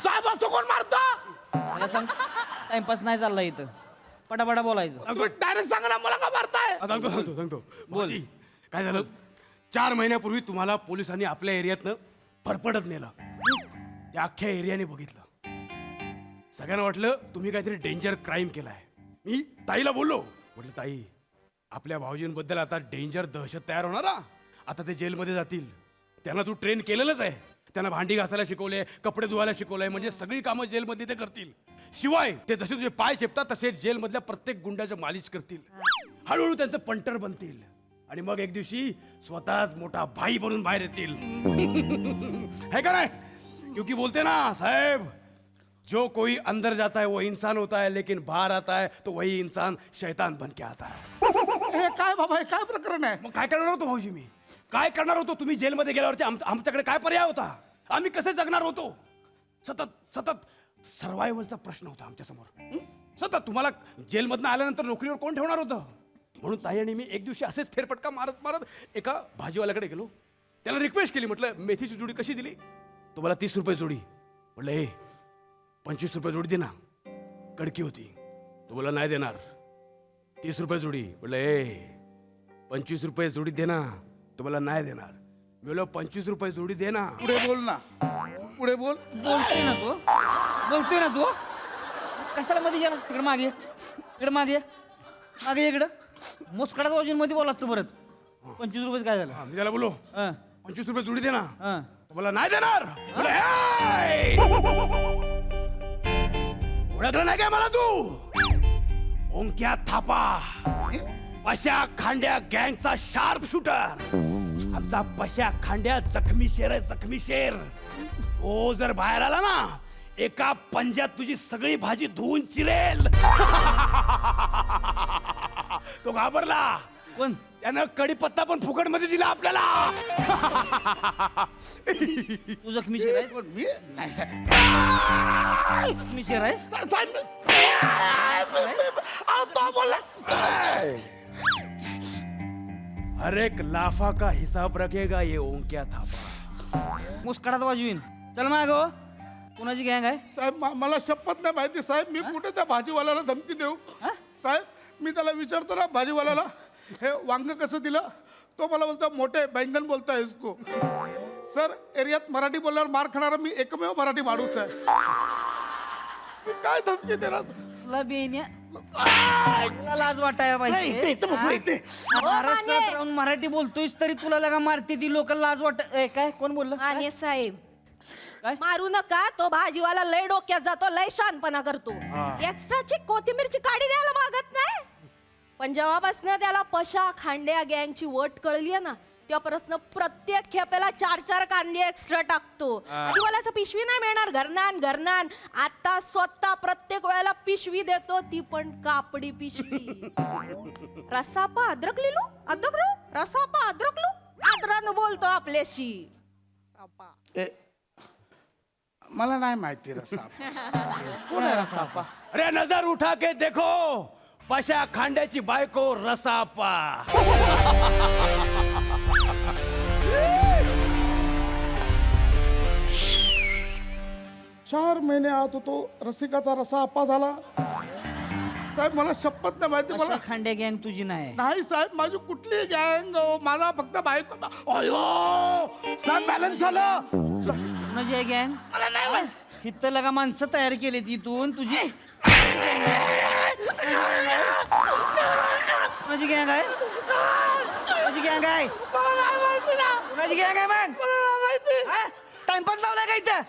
साहेब असं कोण मारता? मला सांग, टाइमपास नाही चालला इथं. पटापटा बोलायचं. डायरेक्ट सांगा ना, मला का मारताय? सांगतो बोल. काय झालं, 4 महिन्यापूर्वी तुम्हाला पोलिसांनी आपल्या एरियातनं फरफडत नेलं. त्या अख्ख्या एरियाने बघितलं. सगळ्यांना वाटलं तुम्ही काहीतरी डेंजर क्राईम केलाय. मी ताईला बोललो, म्हटलं ताई आपल्या भाऊजींबद्दल आता डेंजर दहशत तयार होणार हा. आता ते जेलमध्ये जातील. त्यांना तू ट्रेन केलेलंच आहे. त्यांना भांडी घासायला शिकवले, कपडे धुवायला शिकवलंय, म्हणजे सगळी कामं जेलमध्ये ते करतील. शिवाय ते जसे तुझे पाय चेपतात तसे जेलमधल्या प्रत्येक गुंडाच्या मालिश करतील. हळूहळू त्यांचं पंटर बनतील. आणि मग एक दिवशी स्वतःच मोठा भाई बनून बाहेर येतील है का नाही? क्योंकि बोलते ना साहेब, जो कोई अंदर जाता है वो इंसान होता है, लेकिन बाहर आता है तो वही इंसान शैतान बन के आता है. हे काय बाबा, हे काय प्रकरण आहे? मग काय करणार होतो भाऊजी मी? काय करणार होतो? तुम्ही जेलमध्ये गेल्यावरती आमच्याकडे काय पर्याय होता? आम्ही कसे जगणार होतो? सतत सतत सर्वायवलचा प्रश्न होता आमच्यासमोर. सतत तुम्हाला जेलमधनं आल्यानंतर नोकरीवर कोण ठेवणार होतं? म्हणून ताई आणि मी एक दिवशी असेच फेरफटका मारत मारत एका भाजीवाल्याकडे गेलो. त्याला रिक्वेस्ट केली, म्हटलं मेथीची जोडी कशी दिली? तुम्हाला 30 रुपये जोडी. म्हटलं हे 25 रुपये जोडी दे ना, कडकी होती. तो बोला नाही देणार. 30 रुपये जोडी. म्हटलं हे 25 रुपये जोडी दे ना, तुम्हाला नाही देणार. मी बोललो 25 रुपये जोडी दे ना. पुढे बोल ना, पुढे बोल. बोलतोय ना तू कशाला मध्ये गेला? इकडे मागे ये. इकडे मागे ये. मागे ये इकडं. मुस्कडात वजन मध्ये बोला तू परत. 25 रुपये काय झालं? मी त्याला बोलो 25 रुपये जोडी दे ना. हां. तुम्हाला नाही देणार. बोला, "हे! ओळखलं नाही काय मला तू? ओंक्या थापा, पशा खांड्या गँगचा शार्प शूटर. आमचा पशा खांड्या जखमी शेर आहे, जखमी शेर. तो जर बाहेर आला ना, एका पंजात तुझी सगळी भाजी धुवून चिरेल." तो घाबरला. कोण? त्यानं कडीपत्ता पण फुकट मध्ये दिला आपल्याला. तू जखमी शेर आहेस? मी नाही साहेब. जखमी शेर आहेस? हर एक लाफा का हिसाब रखेगा ये ओंक्या थापा. मुस्कडात वाजवीन. चल माग हो. कोणाची गँग आहे? साहेब मला शपथ नाही माहिती साहेब. मी कुठे त्या भाजीवाल्याला धमकी देऊ? साहेब मी त्याला विचारतो ना भाजीवाल्याला, हे वांग कसं दिलं? तो मला बोलतो मोठे बैंगन बोलताय इसको. सर एरियात मराठी बोलल्यावर मार खाणारा मी एकमेव मराठी माणूस आहे. मी काय धमकी देणार? तुला बेन्या तुला लाज वाटायला पाहिजे. महाराष्ट्रात राहून मराठी बोलतोयस तरी तुला लगा मारते ती लोक. लाज वाट काय? कोण बोललं? आणि साहेब काय? मारू नका. तो भाजीवाला लय डोक्यात जातो, लय शानपणा करतो. एक्स्ट्राची कोथिंबीरची काडी द्यायला मागत नाही. पण जेव्हापासून त्याला पशा खांड्या गँगची वट कळली आहे ना, तेव्हापासून प्रत्येक खेपेला 4-4 कांदे एक्स्ट्रा टाकतो. आधी मला असं पिशवी नाही मिळणार, घरनान. आता स्वतः प्रत्येक वेळेला पिशवी देतो, ती पण कापडी पिशवी. रसापा अद्रक लिलू, रसापा अद्रक लू, आदरानं बोलतो आपल्याशी. मला नाही माहिती रसापा. कोण आहे रसापा? अरे नजर उठा के देखो, पशा खांड्याची बायको रसापा. 4 महिने आत होतो, रसिकाचा रसापा झाला. साहेब मला शपथ नाही माहिती. मला खांड्या गँग तुझी नाही? नाही साहेब, माझी कुठली गँग? माझा फक्त बायको. अयो साहेब बॅलन्स झालं. कोणाची आहे गँग? मला नाही माहित. इथं लगा माणसं तयार केली तिथून तुझी. माझी गँग आहे? माझी गँग आहे? माझी गँग आहे मग? टाइमपास लावलाय का इथं?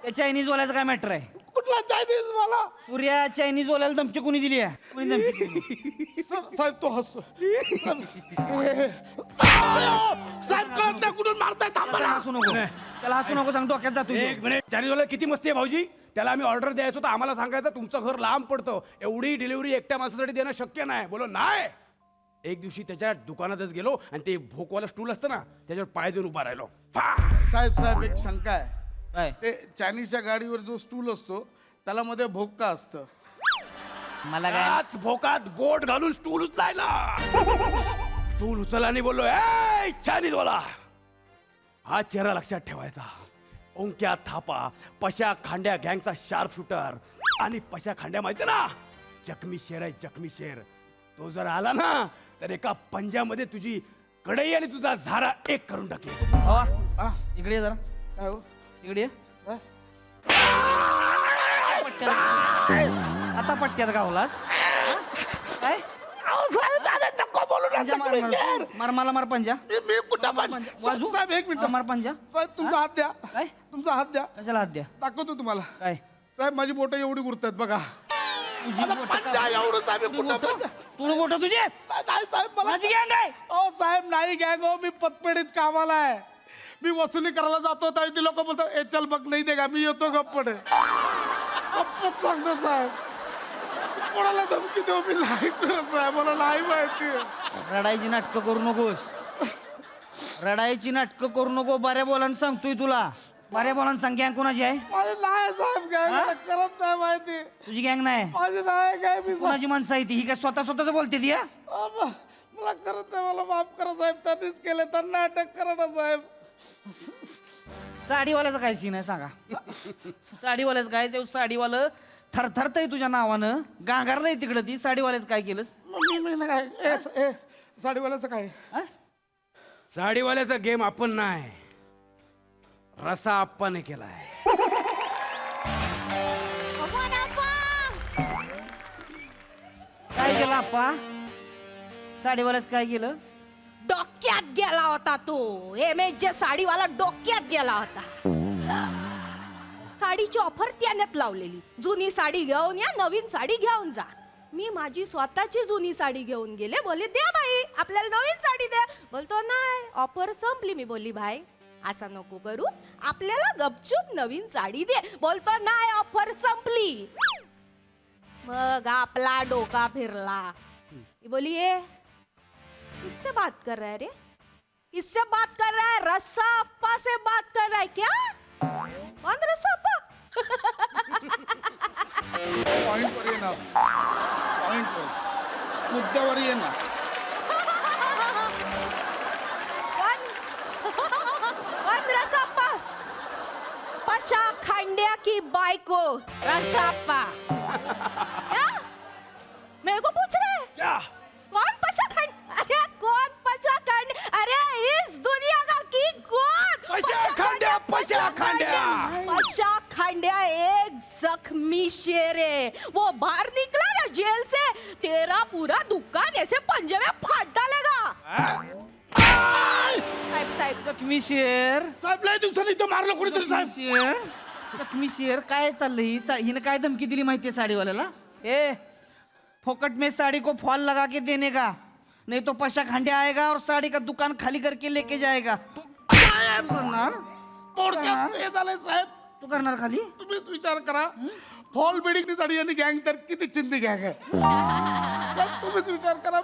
त्या चायनीज वाल्याचं काय मॅटर आहे? कुठला चायनीज मला? सूर्या चायनीज वाल्याला धमकी कोणी दिली आहे? कोणी धमकी दिली? साहेब तो हसतो. साहेब कळत कुठून मारताय? त्याला हसू नको. त्याला हसू नको, सांग डोक्यात जातो. एक मिनिट. चायनीज वाला किती मस्ती आहे भाऊजी. त्याला आम्ही ऑर्डर द्यायचो तर आम्हाला सांगायचं तुमचं घर लांब पडतं, एवढी डिलिव्हरी एकट्या माणसासाठी देणं शक्य नाही. बोलो नाही. एक दिवशी त्याच्या दुकानातच गेलो आणि ते भोकवाला स्टूल असतं ना, त्याच्यावर पाय देऊन उभा राहिलो. साहेब एक शंका आहे. काय? ते चायनीजच्या गाडीवर जो स्टूल असतो त्याला मध्ये भोका असतं. मला काय? त्याच भोकात बोट घालून स्टूल उचलायला. स्टूल उचलला आणि बोललो, ए चायनीजवाला, हा चेहरा लक्षात ठेवायचा. ओंक्या थापा, पशा खांड्या गँगचा शार्प शूटर. आणि पशा खांड्या माहिती ना, जखमी शेर आहे, जखमी शेर. तो जर आला ना तर एका पंजामध्ये तुझी कढई आणि तुझा झारा एक करून टाकेल. इकडे ये जरा. काय हो? इकडे ये. आता पट्ट्यात गावलास काय? मार मला, मार पंजा. मी कुठं वाजू? साहेब एक मिनिट. मार पंजा. साहेब तुमचा हात द्या. काय? तुमचा हात द्या. कशाला हात द्या? दाखवतो तुम्हाला. काय? साहेब माझी बोटं एवढी गुरतात बघा. माझा पंजा एवढं साहेब कुठं पंजा? तुला मोठं तुझे नाही साहेब मला माझी गँग आहे. ओ साहेब नाही गँग हो, मी पतपेढीत कामाला आहे. मी वसुली करायला जातो तर ती लोक बोलतात ए चल बघ नाही दे का मी येतो गप्पडे गप्पच सांगतो साहेब. कोणाला धमकी देऊ मी नाही करत साहेब मला नाही माहिती. रडायची नाटकं करू नकोस. रडायची नाटकं करू नको. बऱ्या बोलांना सांगतोय तुला. बऱ्या बोलांना सांग गँग कोणाची आहे. माझी नाही साहेब गँग करत नाही माहिती. तुझी गँग नाही. माझी नाही काय मी कोणाची माणसं आहे ती. ही काय स्वतःच बोलते ती. मला करत नाही मला माफ करा साहेब. त्यांनीच केले त्यांना अटॅक करा ना साहेब. साडीवाल्याचा काय सीन आहे सांगा. साडीवाल्याचं काय ते साडीवालं थरथरतय तुझ्या नावानं. गांगारलंय तिकडं ती. साडीवाल्याचं काय केलंस. मी काय ए साडीवाल्याचं काय. साडीवाल्याचा गेम आपण नाही रसा आप्पाने केलाय. काय केलं आप्पा. साडीवाल्याच काय केलं. डोक्यात गेला होता तो. एमएच साडीवाला डोक्यात गेला होता. साडीची ऑफर त्यानेच लावलेली. जुनी साडी घेऊन या नवीन साडी घेऊन जा. मी माझी स्वतःची जुनी साडी घेऊन गेले. बोलले द्या बाई आपल्याला नवीन साडी द्या. बोलतो नाही ऑफर संपली. मी बोलली भाई असं नको करू आपल्याला गपचूप नवीन साडी दे. बोलतो नाही ऑफर संपली. मग आपला डोका फिरला. मी बोली ए किससे बात कर रहा है रे. किससे बात कर रहा है. रस्सा अप्पा से बात कर रहा है क्या. कौन रस्सा अप्पा. पॉइंटवर ये ना पॉइंटवर मुद्द्यावर ये ना. कौन रस्सा अप्पा. पशा खांड्या की बायको रस्सा अप्पा. क्या मेरे को पूछ रहे हैं. क्या कौन पशा खंड. अरे कौन पशा खंड. अरे इस दुनिया का की कौन पशा खांड्या पशा खांड्या. पशा खांड्या एक जख्मी शेर है. वो बाहर निकला ना जेल से तेरा पूरा दुकान ऐसे पंजे में फाड़ डालेगा. साहेब साहेब जखमी शेर. साहेब लय दिवसांनी इथं मारलं कोणीतरी साहेब. शेर जखमी शेर काय चाललंय. हिने काय धमकी दिली माहितीये साडीवाल्याला. ए फोकट में साड़ी को फॉल लगा के देने का नहीं तो पशा खांड्या आएगा और साड़ी का दुकान खाली करके लेके जाएगा. तू करणार. थोडक्यात हे झालंय साहेब. तू करणार खाली. तुम्हीच विचार करा फॉल बिल्डिंगनी साडी आणि गँग तर किती चिंदी गँग आहे. साहेब तुम्हीच विचार करा.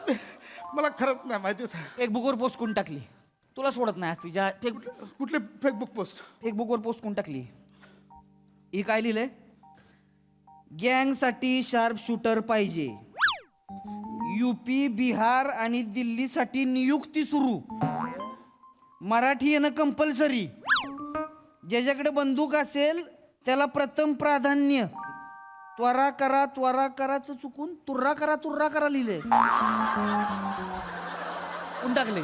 मला खरंच नाही माहिती साहेब. फेसबुकवर पोस्ट करून टाकली. तुला सोडत नाही आज तुझ्या कुठले फेसबुक पोस्ट. फेसबुकवर पोस्ट करून टाकली. ही काय लिहिलंय. गँग साठी शार्प शूटर पाहिजे. यूपी बिहार आणि दिल्लीसाठी नियुक्ती सुरू. मराठी येणं कंपल्सरी. ज्याच्याकडे बंदूक असेल त्याला प्रथम प्राधान्य. त्वरा कराचं चुकून तुर्रा करा लिहिले. कोण टाकले.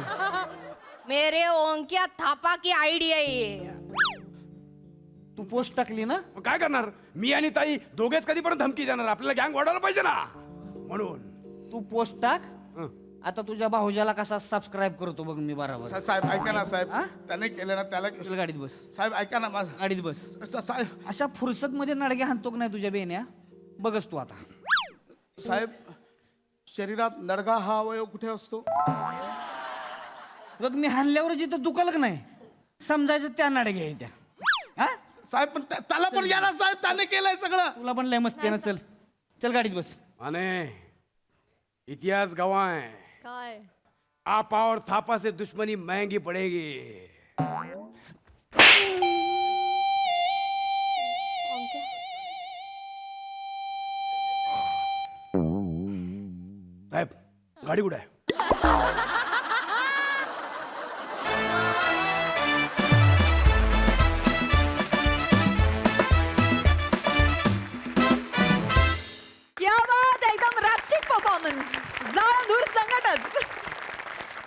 मेरे ओंक्या थापा की आयडिया ये. तू पोस्ट टाकली ना. मग काय करणार मी आणि ताई दोघेच कधीपर्यंत धमकी देणार. आपल्याला गँग वाढवायला पाहिजे ना म्हणून. तू पोस्ट टाक. आता तुझ्या भाऊजाला कसा सबस्क्राईब करतो बघ मी बरोबर. साहेब ऐका ना साहेब त्याने केलं ना त्याला. चल गाडीत बस. साहेब ऐका ना माझं. गाडीत बस. साहेब अशा फुरसत मध्ये नडगे हाणतो की नाही तुझ्या बेन्या बघच तू आता. साहेब शरीरात नडगा हा अवयव कुठे असतो. बघ मी हाणल्यावर जिथं दुखाल का नाही समजायचं त्या नडगे आहे त्या. हा साहेब पण त्याला पण या ना साहेब त्याने केलंय सगळं. तुला पण लय मस्ती ना. चल गाडीत बस. माने इतिहास गवाह है. काय आपा और थापा से दुश्मनी महंगी पड़ेगी. साहेब गाडी कुठे आहे. क्या बात आहे. एकदम रापचिक परफॉर्मन्स. जाण दूर संकटच.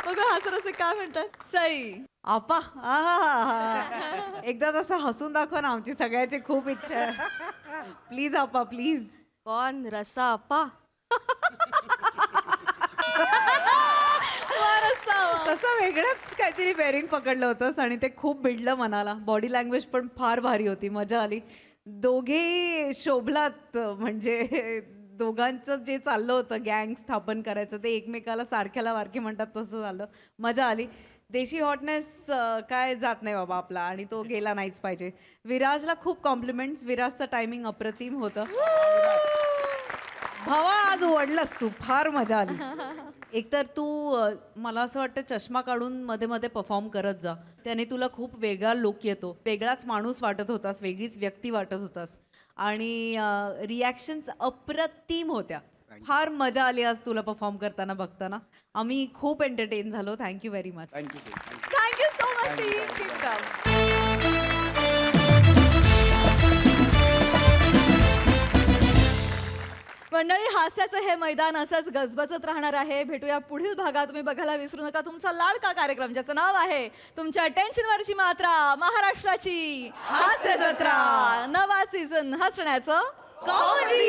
बघा हसर असे काय म्हणतात. सई आपा आहा. एकदा तसं हसून दाखवा ना. आमची सगळ्याची खूप इच्छा आहे. प्लीज आपा प्लीज. कौन रस्सा अप्पा. तसं वेगळंच काहीतरी पेअरिंग पकडलं होतंस आणि ते खूप भिडलं मनाला. बॉडी लँग्वेज पण फार भारी होती. मजा आली. दोघे शोभलात म्हणजे दोघांचं जे चाललं होतं गँग स्थापन करायचं ते एकमेकाला सारख्याला वारखे म्हणतात तसं झालं. मजा आली. देशी हॉटनेस काय जात नाही बाबा आपला आणि तो गेला नाहीच पाहिजे. विराजला खूप कॉम्प्लिमेंट्स. विराजचं टायमिंग अप्रतिम होतं. भावा आज ओढलास तू, फार मजा आली. एकतर तू मला असं वाटतं चष्मा काढून मध्ये मध्ये परफॉर्म करत जा, त्याने तुला खूप वेगळा लुक येतो, वेगळाच माणूस वाटत होतास, वेगळीच व्यक्ती वाटत होतास आणि रिॲक्शन्स अप्रतिम होत्या. फार मजा आली आज तुला परफॉर्म करताना बघताना. आम्ही खूप एंटरटेन झालो. Thank you very much. Thank you so much team. Keep calm. मंडळी, हास्याचं हे मैदान असंच गजबजत राहणार आहे. भेटूया पुढील भागात. तुम्ही बघायला विसरू नका तुमचा लाडका कार्यक्रम ज्याचं नाव आहे तुमच्या टेन्शनवरची मात्रा, महाराष्ट्राची हास्य जत्रा. नवा सीझन हसण्याचं कॉमेडी